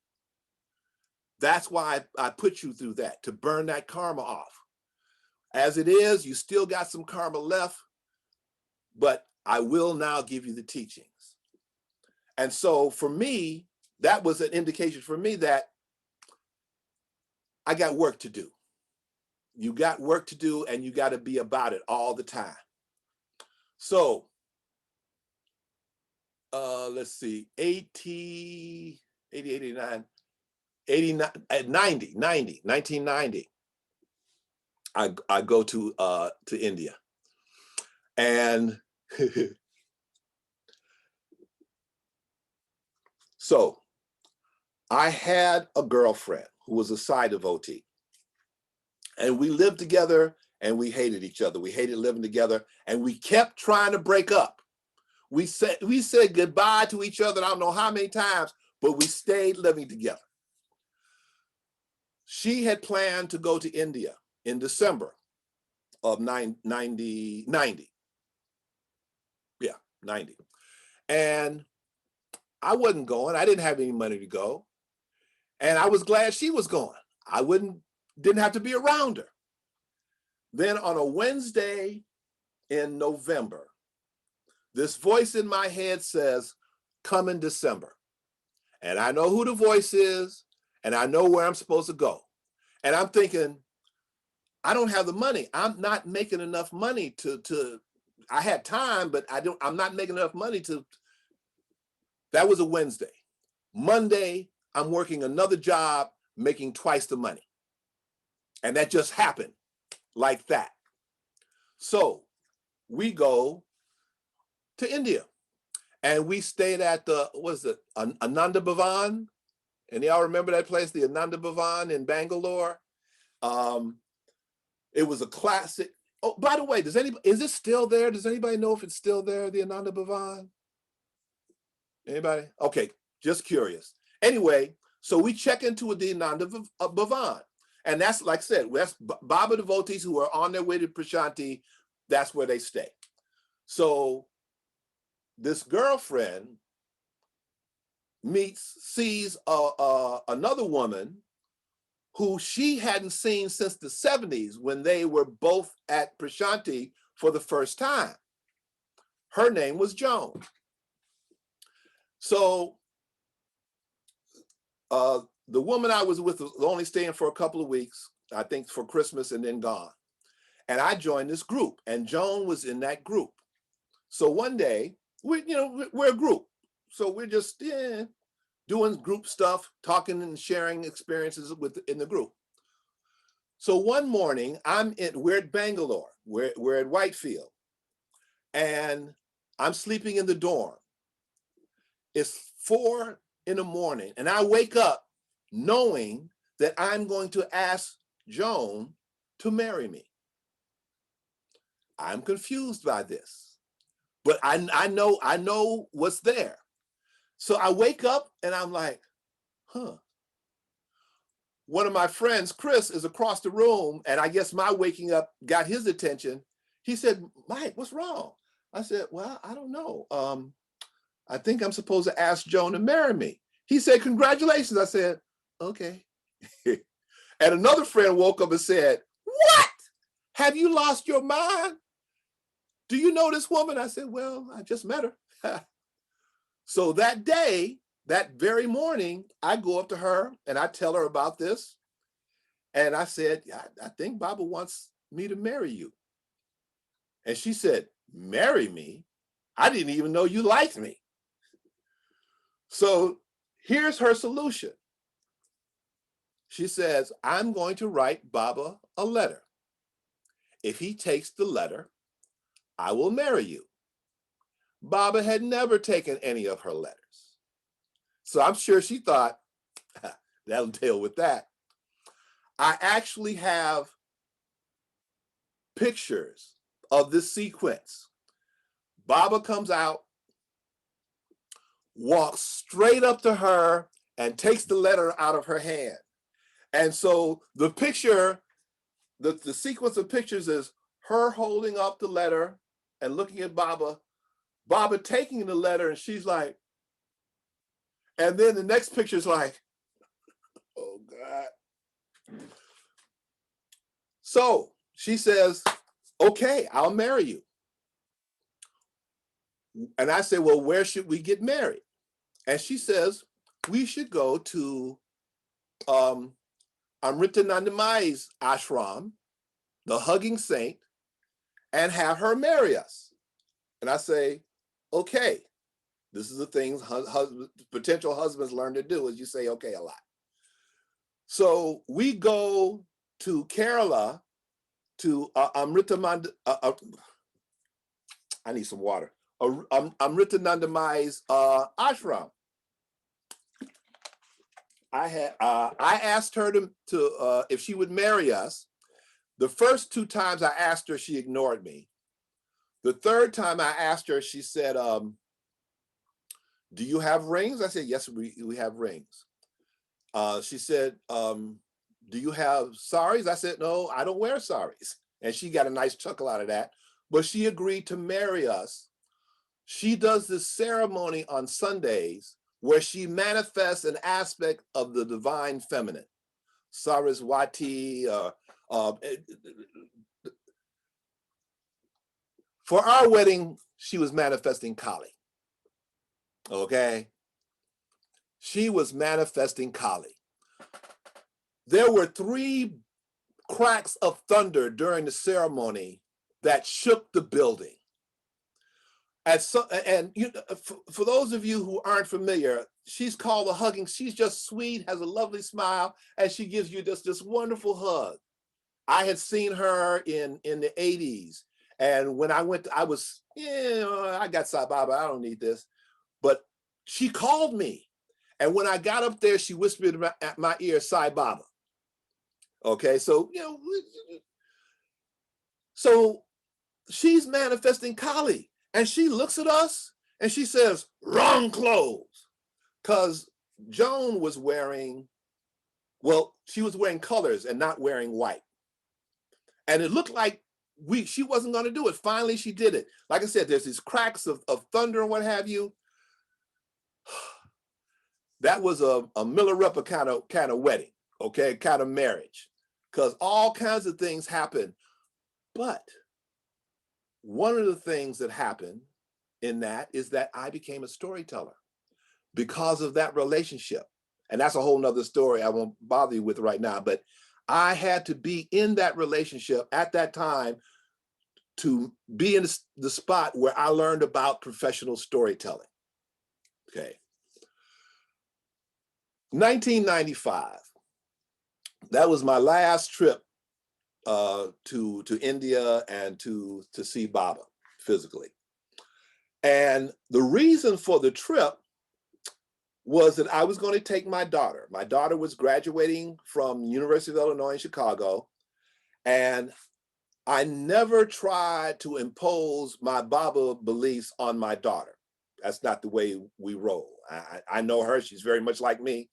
That's why I put you through that, to burn that karma off. As it is, you still got some karma left, but I will now give you the teachings. And so for me, that was an indication for me that I got work to do. You got work to do, and you got to be about it all the time. So let's see, 80, 89, 1990, I go to India. And so I had a girlfriend who was a Sai devotee. And we lived together and we hated each other. We hated living together and we kept trying to break up. We said goodbye to each other, I don't know how many times, but we stayed living together. She had planned to go to India in December of 90. Yeah, 90. And I wasn't going. I didn't have any money to go. And I was glad she was going. I didn't have to be around her. Then on a Wednesday in November, this voice in my head says, come in December. And I know who the voice is, and I know where I'm supposed to go. And I'm thinking, I don't have the money. I'm not making enough money I had time, but I'm not making enough money that was a Wednesday. Monday, I'm working another job, making twice the money. And that just happened like that. So we go to India and we stayed at Ananda Bhavan. And y'all remember that place, the Ananda Bhavan in Bangalore? It was a classic. Oh, by the way, is it still there? Does anybody know if it's still there, the Ananda Bhavan? Anybody? Okay, just curious. Anyway, so we check into the Ananda Bhavan. And that's, like I said, that's Baba devotees who are on their way to Prashanti. That's where they stay. So this girlfriend sees another woman who she hadn't seen since the 70s when they were both at Prashanti for the first time. Her name was Joan. So the woman I was with was only staying for a couple of weeks, I think for Christmas, and then gone. And I joined this group, and Joan was in that group. So one day, we're a group. So we're just doing group stuff, talking and sharing experiences in the group. So one morning, we're at Bangalore, we're at Whitefield, and I'm sleeping in the dorm. It's 4 in the morning, and I wake up knowing that I'm going to ask Joan to marry me. I'm confused by this, but I know what's there. So I wake up and I'm like, huh. One of my friends, Chris, is across the room, and I guess my waking up got his attention. He said, Mike, what's wrong? I said, well, I don't know. I think I'm supposed to ask Joan to marry me. He said, congratulations. I said, okay. And another friend woke up and said, what? Have you lost your mind? Do you know this woman? I said, well, I just met her. So that day, that very morning, I go up to her and I tell her about this. And I said, I think Baba wants me to marry you. And she said, marry me? I didn't even know you liked me. So here's her solution. She says, I'm going to write Baba a letter. If he takes the letter, I will marry you. Baba had never taken any of her letters. So I'm sure she thought, that'll deal with that. I actually have pictures of this sequence. Baba comes out, walks straight up to her, and takes the letter out of her hand. And so the picture, the sequence of pictures is her holding up the letter and looking at Baba, Baba taking the letter, and she's like, and then the next picture is like, oh God. So she says, okay, I'll marry you. And I said, well, where should we get married? And she says, we should go to Amritanandamayi's ashram, the hugging saint, and have her marry us. And I say, okay, this is the things potential husbands learn to do, is you say okay a lot. So we go to Kerala to I need some water. Amritanandamayi's ashram. I asked her to if she would marry us. The first 2 times I asked her, she ignored me. The third time I asked her, she said, do you have rings? I said, yes, we have rings. She said, do you have saris? I said, no, I don't wear saris. And she got a nice chuckle out of that, but she agreed to marry us. She does this ceremony on Sundays where she manifests an aspect of the divine feminine, Saraswati. For our wedding, she was manifesting Kali, okay? She was manifesting Kali. There were 3 cracks of thunder during the ceremony that shook the building. And for those of you who aren't familiar, she's called a hugging. She's just sweet, has a lovely smile, and she gives you just this wonderful hug. I had seen her in the 80s. And when I went, I was, I got Sai Baba, I don't need this. But she called me. And when I got up there, she whispered at my ear, Sai Baba. Okay, so, so she's manifesting Kali. And she looks at us and she says, wrong clothes. Because Joan was wearing, well, she was wearing colors and not wearing white. And it looked like she wasn't going to do it. Finally, she did it. Like I said, there's these cracks of thunder and what have you. That was a Milarepa kind of wedding, okay, kind of marriage, because all kinds of things happen. But one of the things that happened in that is that I became a storyteller because of that relationship. And that's a whole nother story I won't bother you with right now, but I had to be in that relationship at that time to be in the spot where I learned about professional storytelling. Okay. 1995, that was my last trip to India and to see Baba physically. And the reason for the trip was that I was going to take my daughter. My daughter was graduating from University of Illinois in Chicago, and I never tried to impose my Baba beliefs on my daughter. That's not the way we roll. I know her, she's very much like me.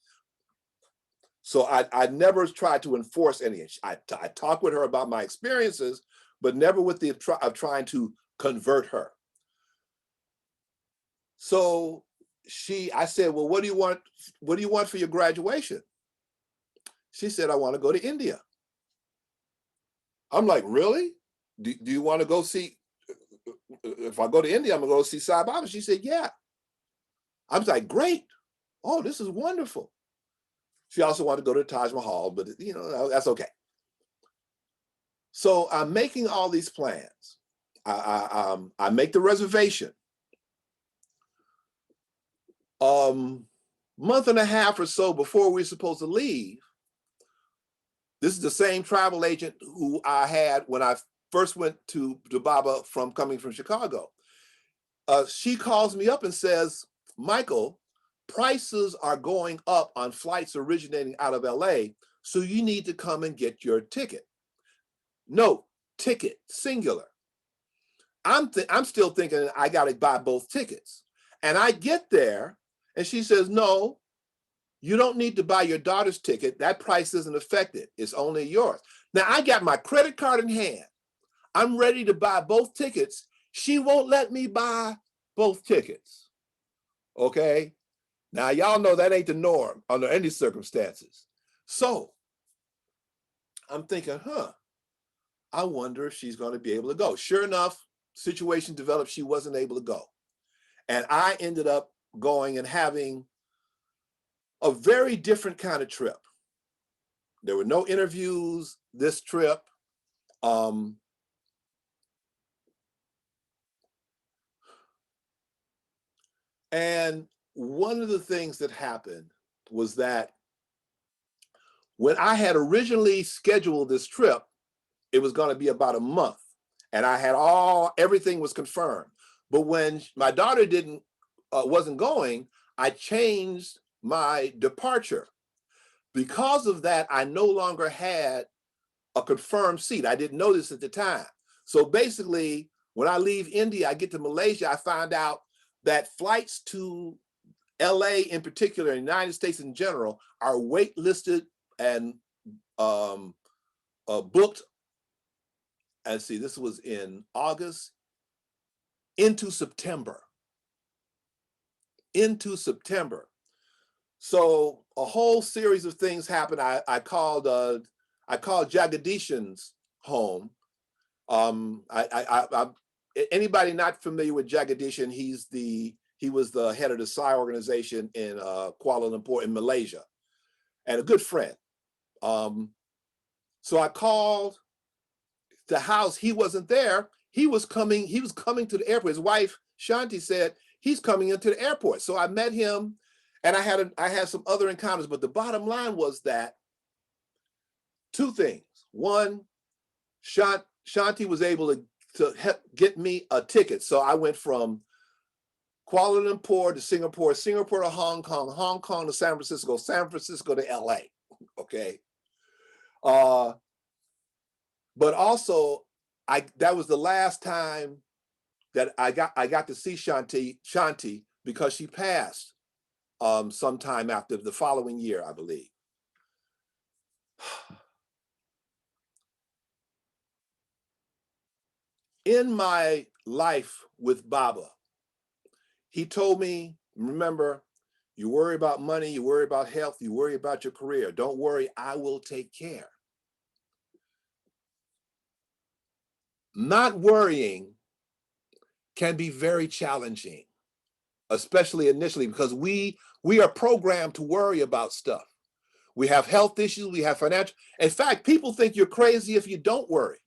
So I never tried to enforce any. I talked with her about my experiences, but never with the of trying to convert her. So I said, well, what do you want? What do you want for your graduation? She said, I want to go to India. I'm like, really? Do you want to go see? If I go to India, I'm gonna go see Sai Baba. She said, yeah. I was like, great. Oh, this is wonderful. She also wanted to go to Taj Mahal, but that's okay. So I'm making all these plans. I make the reservation. Month and a half or so before we were supposed to leave, this is the same travel agent who I had when I first went to Baba coming from Chicago. She calls me up and says, Michael, prices are going up on flights originating out of LA, so you need to come and get your ticket. No, ticket, singular. I'm still thinking I got to buy both tickets. And I get there and she says, no, you don't need to buy your daughter's ticket. That price isn't affected. It's only yours. Now I got my credit card in hand. I'm ready to buy both tickets. She won't let me buy both tickets. Okay. Now, y'all know that ain't the norm under any circumstances. So I'm thinking, I wonder if she's going to be able to go. Sure enough, situation developed, she wasn't able to go. And I ended up going and having a very different kind of trip. There were no interviews this trip. And one of the things that happened was that when I had originally scheduled this trip, it was going to be about a month, and I had everything was confirmed. But when my daughter wasn't going, I changed my departure. Because of that, I no longer had a confirmed seat. I didn't know this at the time. So basically, when I leave India, I get to Malaysia, I find out that flights to LA in particular, and the United States in general, are waitlisted and booked. And see, this was in August into September. So a whole series of things happened. I called Jagdishan's home. Anybody not familiar with Jagdishan, he was the head of the Sayee organization in Kuala Lumpur in Malaysia, and a good friend. So I called the house. He wasn't there. He was coming to the airport. His wife, Shanti, said he's coming into the airport. So I met him, and I had some other encounters, but the bottom line was that two things. One, Shanti was able to get me a ticket. So I went from Kuala Lumpur to Singapore, Singapore to Hong Kong, Hong Kong to San Francisco, San Francisco to LA. Okay. But also, that was the last time that I got to see Shanti because she passed sometime after the following year, I believe. In my life with Baba, he told me, remember, you worry about money, you worry about health, you worry about your career. Don't worry, I will take care. Not worrying can be very challenging, especially initially, because we are programmed to worry about stuff. We have health issues, we have financial. In fact, people think you're crazy if you don't worry.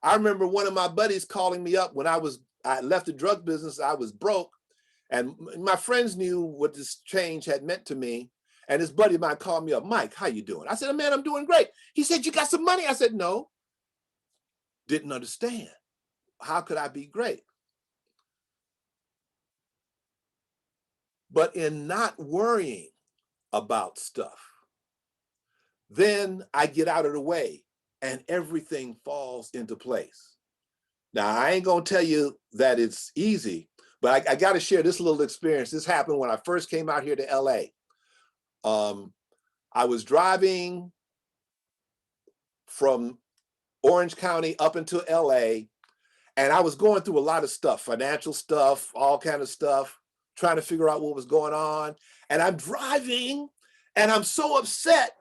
I remember one of my buddies calling me up when I left the drug business, I was broke, and my friends knew what this change had meant to me. And this buddy of mine called me up, Mike, how you doing? I said, man, I'm doing great. He said, you got some money? I said, no. Didn't understand. How could I be great? But in not worrying about stuff, then I get out of the way and everything falls into place. Now, I ain't gonna tell you that it's easy, but I gotta share this little experience. This happened when I first came out here to LA. I was driving from Orange County up into LA, and I was going through a lot of stuff, financial stuff, all kind of stuff, trying to figure out what was going on. And I'm driving, and I'm so upset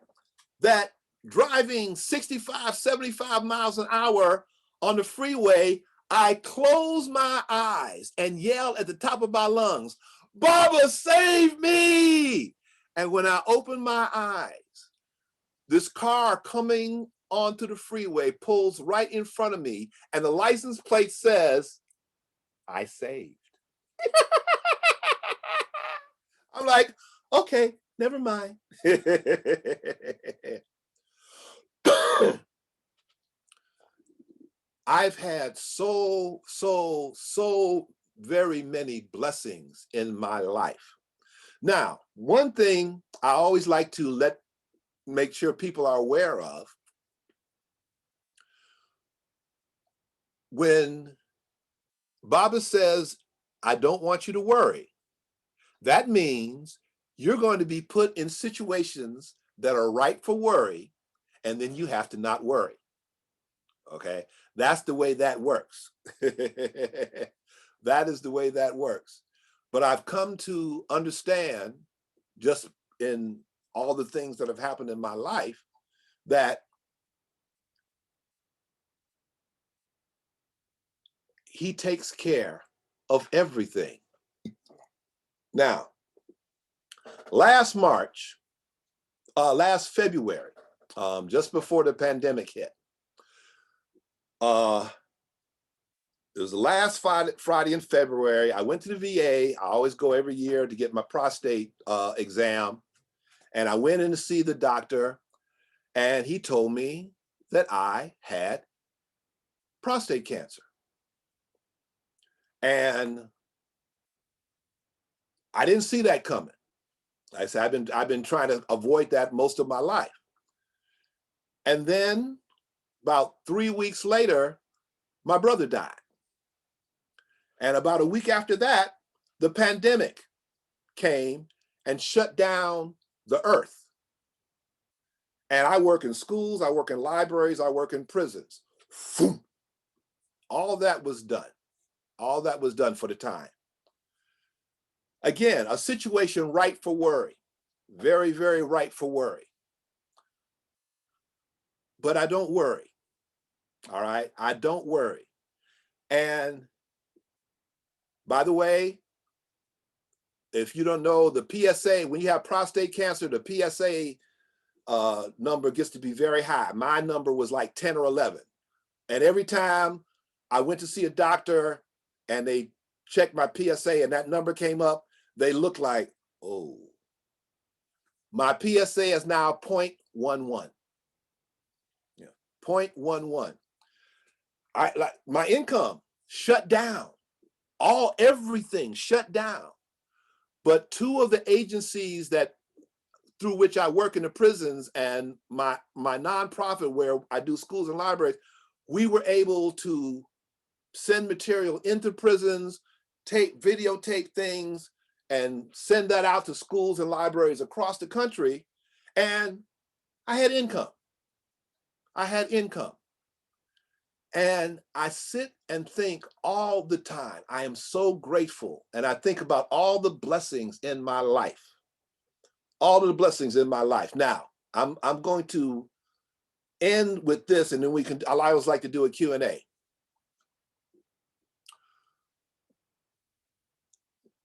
that driving 65, 75 miles an hour on the freeway, I close my eyes and yell at the top of my lungs, Baba, save me! And when I open my eyes, this car coming onto the freeway pulls right in front of me, and the license plate says, I saved. I'm like, okay, never mind. I've had so very many blessings in my life. Now, one thing I always like to make sure people are aware of, when Baba says, I don't want you to worry, that means you're going to be put in situations that are ripe for worry, and then you have to not worry. Okay, that's the way that works. That is the way that works. But I've come to understand, just in all the things that have happened in my life, that he takes care of everything. Now, last February, just before the pandemic hit, it was the last Friday in February. I went to the VA. I always go every year to get my prostate exam. And I went in to see the doctor, and he told me that I had prostate cancer. And I didn't see that coming. Like I said, I've been trying to avoid that most of my life. And then about 3 weeks later, my brother died. And about a week after that, the pandemic came and shut down the earth. And I work in schools, I work in libraries, I work in prisons. All that was done. All that was done for the time. Again, a situation ripe for worry. Very, very ripe for worry. But I don't worry. All right? I don't worry. And by the way, if you don't know, the PSA, when you have prostate cancer, the PSA number gets to be very high. My number was like 10 or 11. And every time I went to see a doctor and they checked my PSA and that number came up, they looked like, oh, my PSA is now 0.11. Yeah, 0.11. My income shut down. Everything shut down. But two of the agencies through which I work in the prisons and my nonprofit where I do schools and libraries, we were able to send material into prisons, videotape things, and send that out to schools and libraries across the country. And I had income. I had income. And I sit and think all the time. I am so grateful. And I think about all the blessings in my life. All of the blessings in my life. Now, I'm going to end with this, and then I always like to do a Q&A.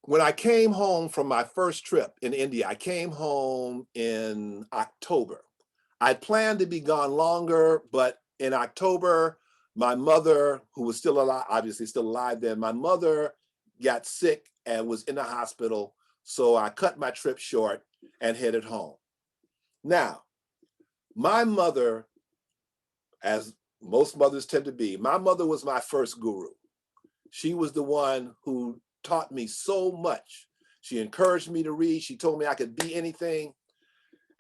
When I came home from my first trip in India, I came home in October. I planned to be gone longer, but in October, my mother, who was still alive, obviously still alive then, my mother got sick and was in the hospital. So I cut my trip short and headed home. Now, my mother, as most mothers tend to be, my mother was my first guru. She was the one who taught me so much. She encouraged me to read. She told me I could be anything.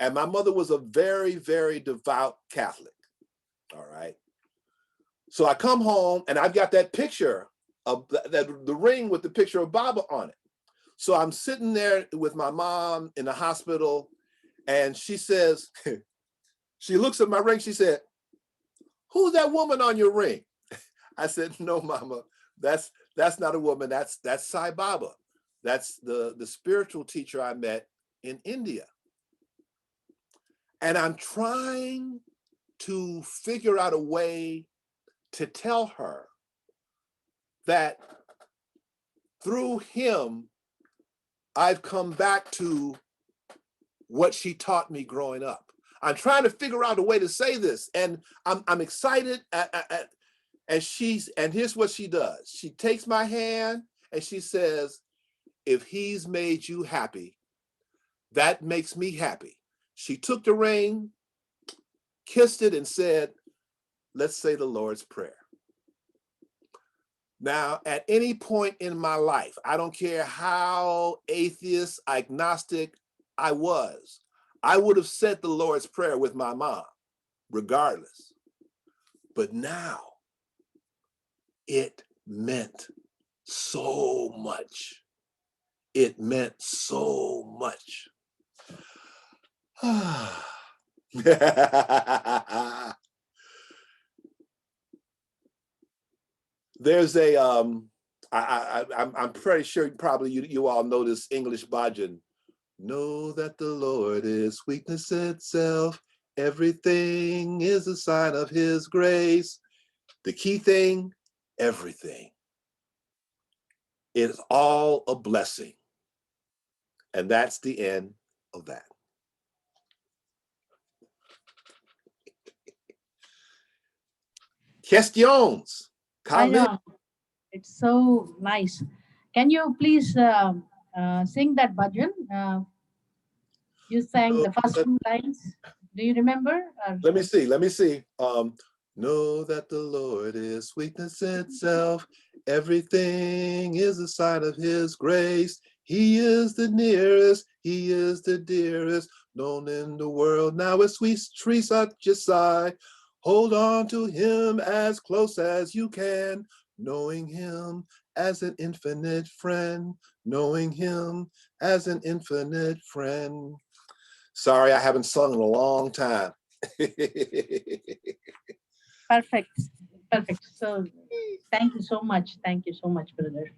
And my mother was a very, very devout Catholic. All right. So I come home and I've got that picture of the ring with the picture of Baba on it. So I'm sitting there with my mom in the hospital, and she says, she looks at my ring, she said, "Who's that woman on your ring?" I said, "No, Mama, that's not a woman, that's Sai Baba. That's the spiritual teacher I met in India." And I'm trying to figure out a way to tell her that through him, I've come back to what she taught me growing up. I'm trying to figure out a way to say this, and I'm excited. And here's what she does. She takes my hand and she says, "If he's made you happy, that makes me happy." She took the ring, kissed it, and said, "Let's say the Lord's Prayer." Now, at any point in my life, I don't care how atheist, agnostic I was, I would have said the Lord's Prayer with my mom, regardless. But now, it meant so much. It meant so much. There's I'm pretty sure probably you all know this English bhajan. Know that the Lord is sweetness itself. Everything is a sign of his grace. The key thing, everything. It's all a blessing. And that's the end of that. Questions? I Comments? know. It's so nice. Can you please sing that bhajan? You sang the first two lines. Do you remember? Let me see. Know that the Lord is sweetness itself. Everything is a sign of his grace. He is the nearest, he is the dearest, known in the world. Now a sweet tree such a sigh. Hold on to him as close as you can, knowing him as an infinite friend, knowing him as an infinite friend. Sorry, I haven't sung in a long time. Perfect. Perfect. So thank you so much. Thank you so much, brother.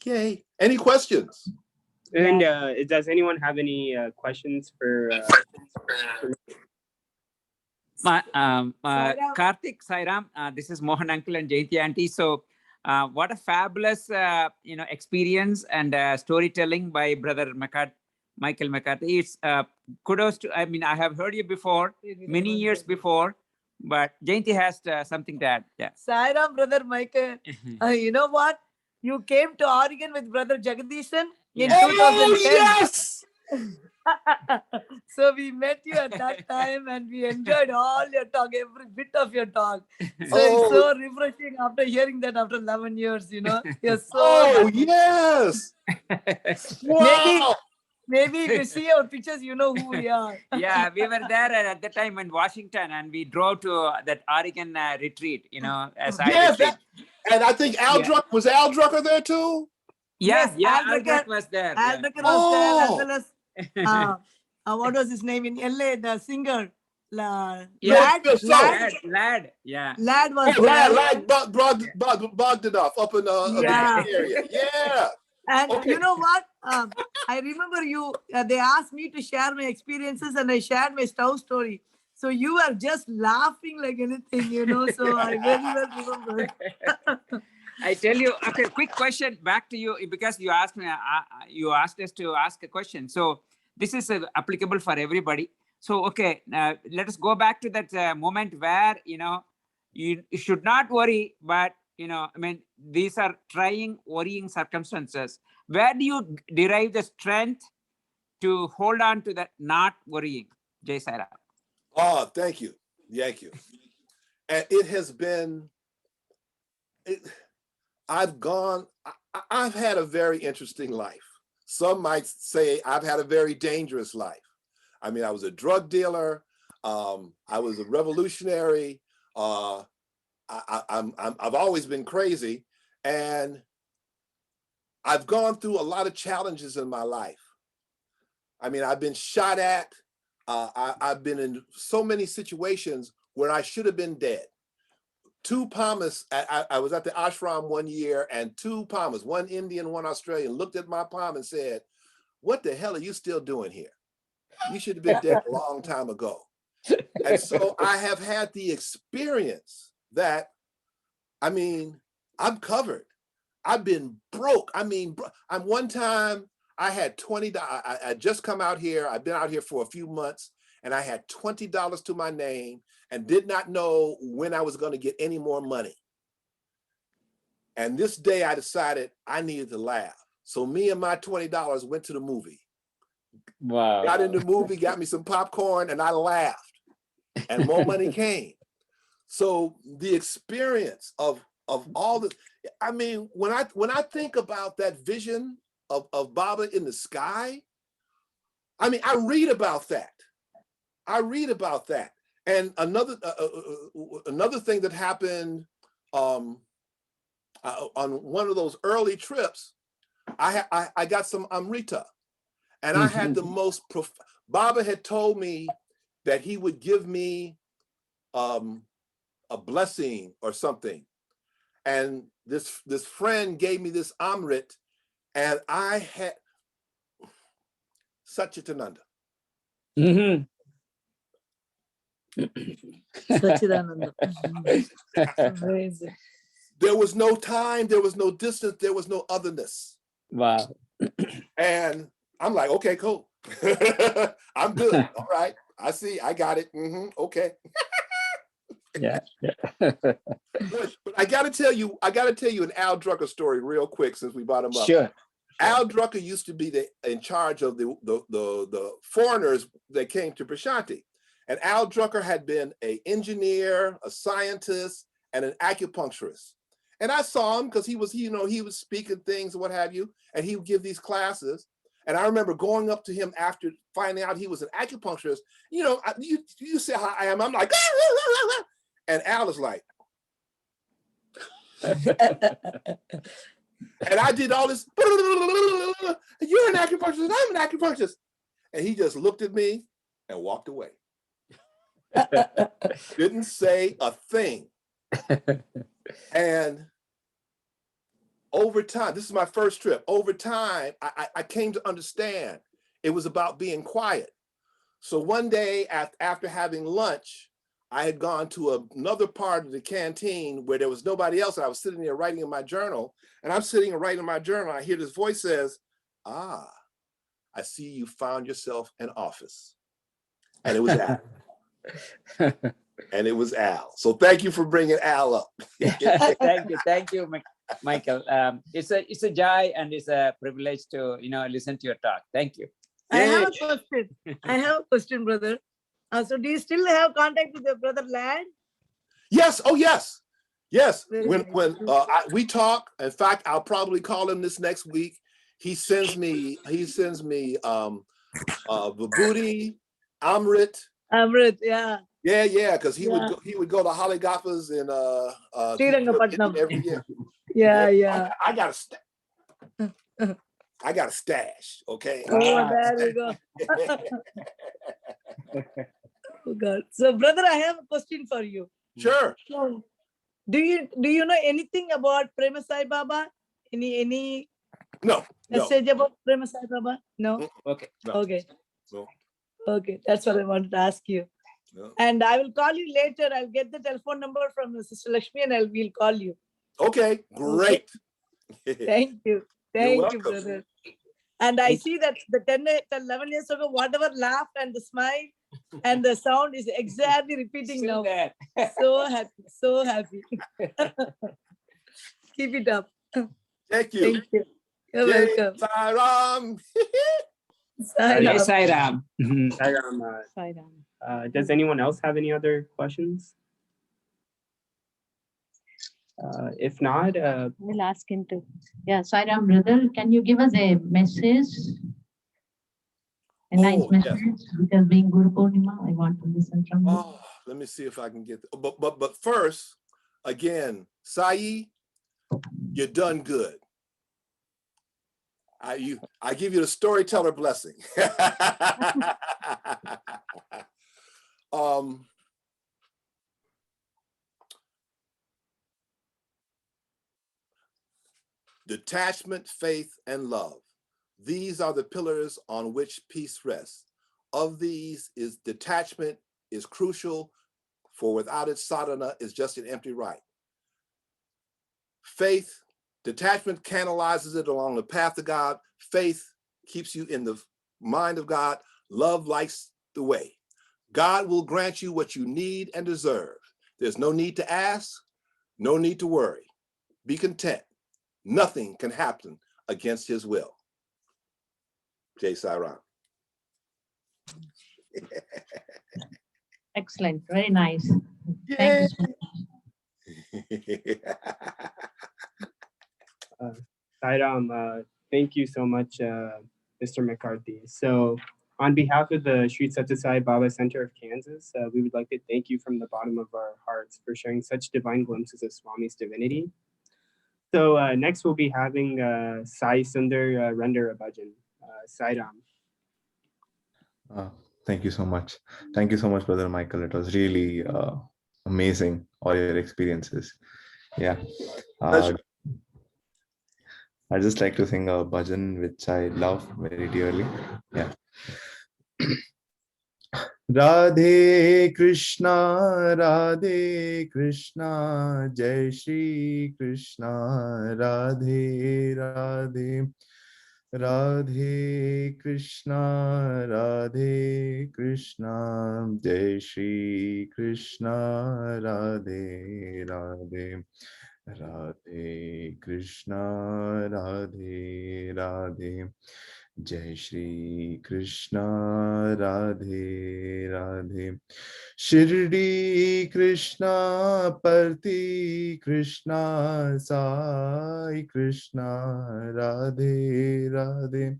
Okay. Any questions? And does anyone have any questions for Karthik, Sairam, this is Mohan uncle and Jayanti auntie. So what a fabulous experience and storytelling by brother Michael McCarty. It's kudos to, I mean, I have heard you before, many years before, but Jayanti has something to add. Yeah. Sairam, brother Michael. You know what? You came to Oregon with brother Jagadishan in 2010. Oh, yes! So we met you at that time and we enjoyed all your talk, every bit of your talk. So it's so refreshing after hearing that after 11 years, you know. You're so happy. Yes! Wow! Maybe if you see our pictures, you know who we are. Yeah, we were there at the time in Washington and we drove to that Oregon retreat, you know, as Yes, and I think Al Drucker, was Al Drucker there too? Yeah, Yes, Al Drucker was there. Al Drucker was there, as well as what was his name in LA, the singer. Lad. Lad, Yeah. Lad was there. Lad Bogdanoff up in the area. Yeah. And you know what? I remember you, they asked me to share my experiences and I shared my stove story. So you were just laughing like anything, you know, so I very well remember. I tell you, okay, quick question back to you because you asked me, you asked us to ask a question. So this is applicable for everybody. So, okay, let us go back to that moment where, you know, you should not worry, but, you know, I mean, these are trying, worrying circumstances. Where do you derive the strength to hold on to that not worrying, Jai Saira? Oh, thank you. Thank you. And it has been, I've had a very interesting life. Some might say I've had a very dangerous life. I mean, I was a drug dealer. I was a revolutionary. I've always been crazy, and I've gone through a lot of challenges in my life. I mean, I've been shot at. I've been in so many situations where I should have been dead. Two palmers, I was at the ashram one year, and two palmers, one Indian, one Australian, looked at my palm and said, "What the hell are you still doing here? You should have been dead a long time ago." And so I have had the experience that, I mean, I'm covered. I've been broke. I mean, one time I had $20. I just come out here. I've been out here for a few months, and I had $20 to my name and did not know when I was going to get any more money. And this day I decided I needed to laugh. So me and my $20 went to the movie. Wow. Got in the movie, got me some popcorn, and I laughed. And more money came. So the experience of all this, I mean, when I think about that vision of Baba in the sky, I mean, I read about that. And another thing that happened on one of those early trips, I got some Amrita, and I had the most Baba had told me that he would give me a blessing or something, and this friend gave me this Amrit, and I had Satchitananda. Satchidananda. There was no time, there was no distance, there was no otherness. Wow. And I'm like, okay, cool. I'm good. All right. I see. I got it. Okay. Yeah. But I gotta tell you an Al Drucker story real quick since we brought him up. Sure. Al Drucker used to be in charge of the foreigners that came to Prashanti. And Al Drucker had been an engineer, a scientist, and an acupuncturist. And I saw him because he was speaking things and what have you, and he would give these classes. And I remember going up to him after finding out he was an acupuncturist. You say how I am. I'm like, and Al is like, and I did all this. You're an acupuncturist. I'm an acupuncturist. And he just looked at me and walked away. Didn't say a thing. And over time, this is my first trip. Over time, I came to understand it was about being quiet. So one day after having lunch, I had gone to another part of the canteen where there was nobody else. And I was sitting there writing in my journal. And I'm sitting and writing in my journal. I hear this voice says, I see you found yourself an office. And it was Al. And it was Al. So thank you for bringing Al up. Thank you, Michael. It's a joy and it's a privilege to listen to your talk. Thank you. I have a question, brother. So do you still have contact with your brother Lad? Yes. Oh, yes. Yes. Very When nice. we talk, in fact, I'll probably call him this next week. He sends me Vibhuti, Amrit. Amrit, yeah. Yeah, because he would go to Haligapas in Srirangapatnam. every year. Yeah. I got a stash, okay? Oh, there we go. Oh God. So, brother, I have a question for you. Sure. So, do you know anything about Prema Sai Baba? Any No. message about Prema Sai Baba? No. Okay. No. Okay. No. Okay, that's what I wanted to ask you. No. And I will call you later. I'll get the telephone number from Sister Lakshmi and we'll call you. Okay, great. Thank you. Thank you, brother. And I see that the 11 years ago, whatever laugh and the smile and the sound is exactly repeating Still now. there. So happy, so happy. Keep it up. Thank you. Thank you. You're Jai welcome. Sai Ram. Sai Jai Ram. Sai Ram. Sai Ram, Sai Ram. does anyone else have any other questions? If not, We'll ask him to. Yeah, Sai Ram, brother, can you give us a message? A nice message, because being Guru Purnima, I want to listen from you. Oh, let me see if I can get. But first, again, Sayee, you're done good. I give you the storyteller blessing. Detachment, faith, and love. These are the pillars on which peace rests. Of these, detachment is crucial, for without it, sadhana is just an empty rite. Faith, detachment canalizes it along the path of God. Faith keeps you in the mind of God. Love lights the way. God will grant you what you need and deserve. There's no need to ask, no need to worry. Be content. Nothing can happen against his will. Jai Sai Ram. Excellent. Very nice. Thank you so much. Sai Ram, thank you so much, Mr. McCarty. So on behalf of the Sri Sathya Sai Baba Center of Kansas, we would like to thank you from the bottom of our hearts for sharing such divine glimpses of Swami's divinity. So next we'll be having Sai Sunder render a bhajan. Sai Ram. Thank you so much. Thank you so much, Brother Michael. It was really amazing, all your experiences. Yeah. I'd just like to sing a bhajan, which I love very dearly. Yeah. Radhe Krishna, Jai Shri Krishna, Radhe Radhe. Radhe Krishna, Radhe Krishna, Jai Shri Krishna, Radhe Radhe, Radhe Krishna, Radhe Radhe, Jai Shri Krishna, Radhe Radhe. Shirdi Krishna, Parti Krishna, Sai Krishna, Radhe Radhe,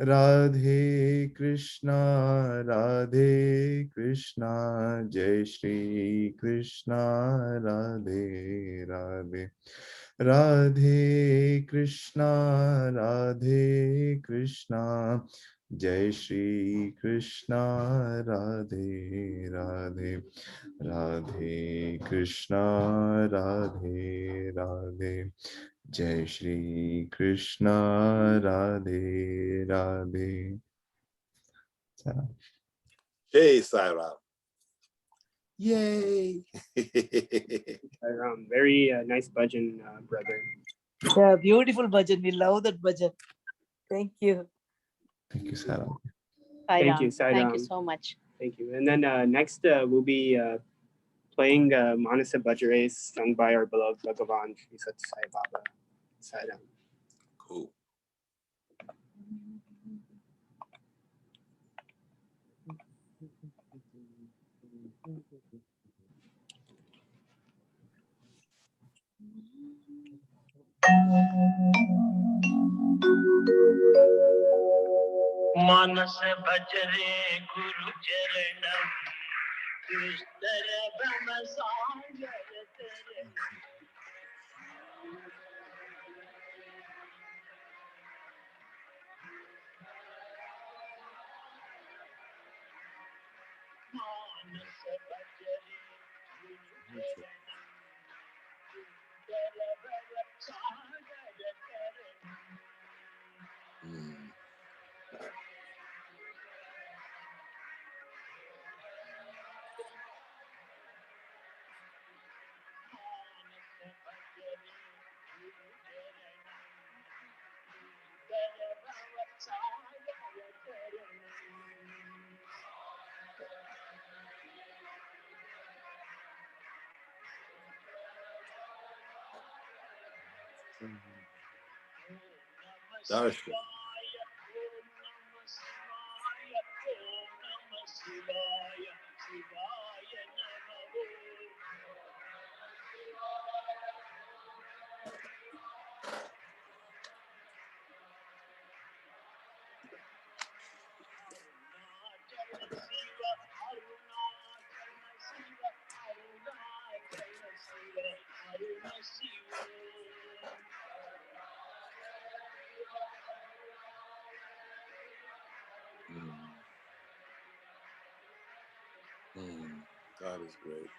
Radhe Krishna, Radhe Krishna, Jai Shri Krishna, Radhe Radhe, Radhe Krishna, Radhe Krishna, Jai Shri Krishna, Radhe Radhe, Radhe Krishna, Radhe Radhe, Jai Shri Krishna, Radhe Radhe. Saram. Hey, Sairam. Yay. Very nice bhajan, brother. Yeah, beautiful bhajan. We love that bhajan. Thank you. Thank you, Saram. Thank you, Thank you Sairam. so much. Thank you. And then next we'll be playing Manasa Bajare sung by our beloved Bhagavan Sri Sathya Sai Baba. Sairam. Cool. Manas bajare guru charanam, Krishna brahma sanjaya taranam. Manas bajare guru charanam, Krishna brahma sanjaya taranam. Darshana. God is great.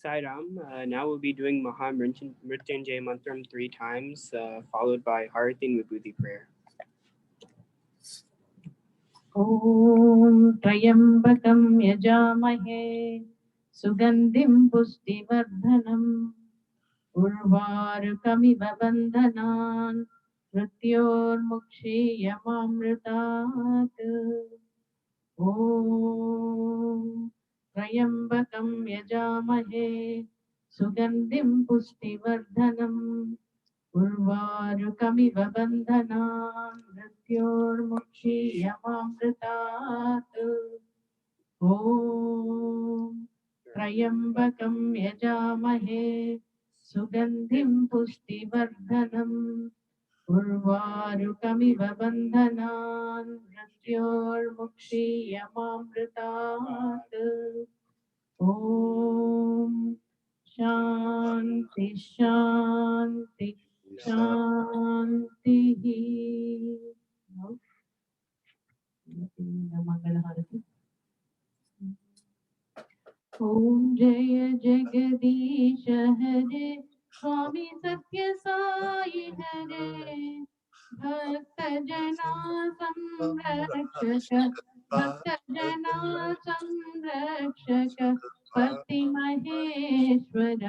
Sairam, now we'll be doing Maha Mrityunjay Mantram 3 times, followed by Harati and Vibhuti prayer. ॐ त्र्यम्बकं यजामहे सुगन्धिं पुष्टिवर्धनम् उर्वारुकमिव बन्धनान् मृत्योर्मुक्षीयमामृतात् ॐ त्र्यम्बकं यजामहे सुगन्धिं पुष्टिवर्धनम् उर्वारुकमिव बन्धनान् मृत्योर्मुक्षीयमामृतात् ॐ त्र्यम्बकं यजामहे सुगन्धिं पुष्टिवर्धनम् उर्वारुकमिव बन्धनान् मृत्योर्मुक्षीयमामृतात् ॐ शान्ति शान्ति शान्तिः मंगलहारति। ओम जय जगदीश हरे स्वामी सत्य साई हरे भक्त जना संरक्षक भक्त जना संरक्षक पति महेश्वर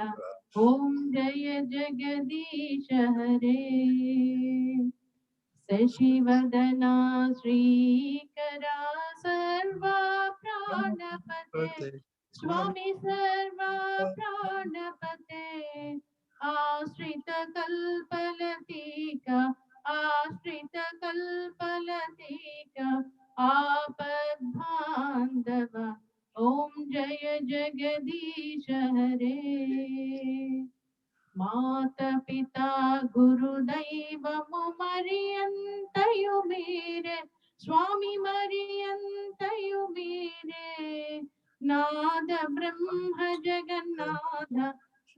ओम जय जगदीश हरे शशिवदना श्रीकरा सर्वा प्राणपते स्वामी सर्वा प्राणपते आश्रित कल्पलतिका आश्रित कल्पलतिका आपद्बान्धव ओम जय जगदीश हरे माता पिता गुरुदैवमु मरियन्तयु मेरे स्वामी मरियन्तयु मेरे नाद ब्रह्म जगन्नाथ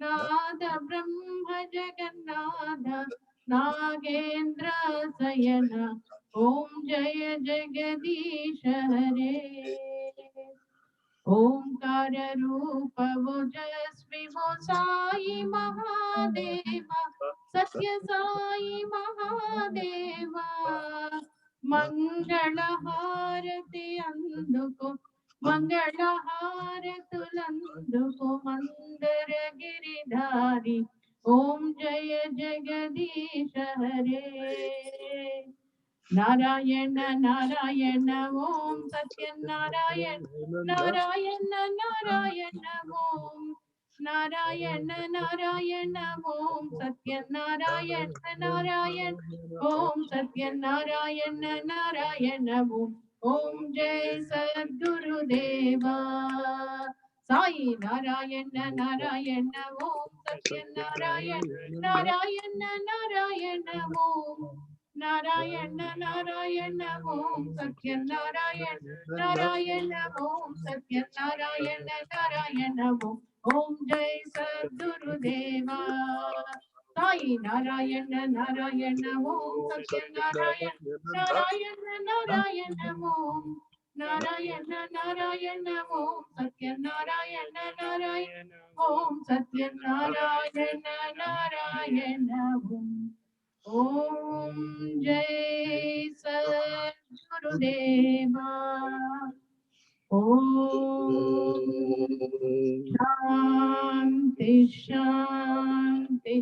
नाद ब्रह्म जगन्नाथ नागेन्द्र शयन ओम जय जगदीश हरे ओंकार रूप ओजस्वी वो साई महादेव सत्य साई महादेव मंगल हारति अंदुको मंगल हारतुलंदुको मंदर गिरिधारी ओम जय जगदीश हरे नारायण नारायण ओम सत्यनारायण नारायण नारायण ओम नारायण नारायण ओम सत्यनारायण नारायण ओम सत्यनारायण नारायण ओम जय सद्गुरुदेवा साई नारायण नारायण ओम सत्यनारायण नारायण नारायण ओम नारायण नारायण ओम सत्यनारायण नारायण ओम सत्यनारायण नारायण ओम जय सद्गुरुदेवा साई नारायण नारायण ओम सत्यनारायण नारायण नारायण ओम नारायण नारायण ओम सत्यनारायण नारायण ओम सत्यनारायण नारायण ओम जय सद्गुरुदेवा ओम शांति शांति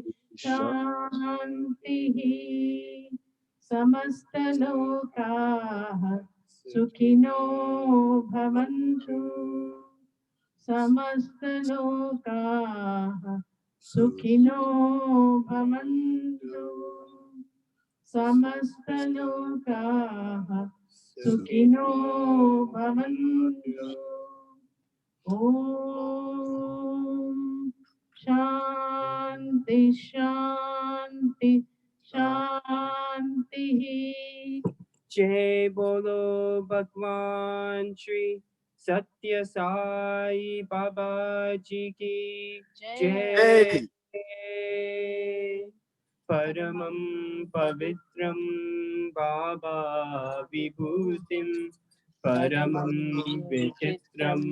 शांति समस्त लोकाः सुखिनो भवन्तु समस्त लोकाः सुखिनो भवन्तु समस्त लोकाः सुखिनो भवन्तु ओम शांति शांति शांति जय बोलो भगवान श्री सत्य साई बाबा जी की जय। परमं पवित्रं बाबा विभूतिं परमं विचित्रं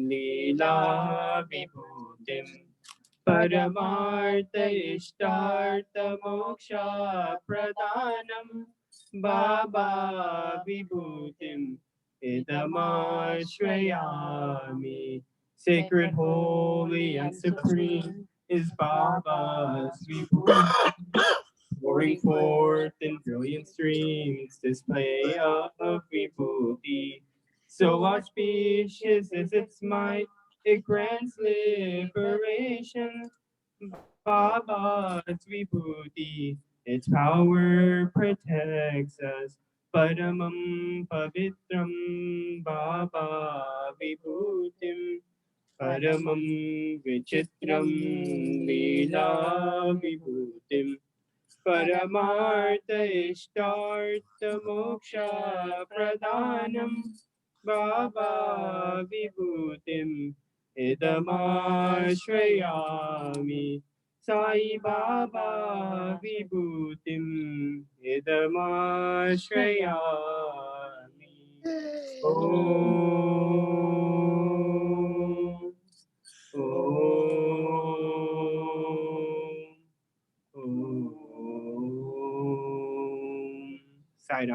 लीला विभूतिं परमार्थ इष्टार्थ मोक्षा प्रदानं बाबा विभूतिम् idamaśhrayami. Sacred, holy, and supreme is Baba's vibhuti, pouring forth in brilliant streams, display of vibhuti. So auspicious is its might, it grants liberation. Baba's vibhuti, its power protects us. Paramam pavitram Baba vibhutim Paramam vichitram leela vibhutim Paramartha ishtartha moksha pradhanam Baba vibhutim idamashhrayami Sai Baba vibhutim idamashhrayami. Om. Om. Om. Sai Ram.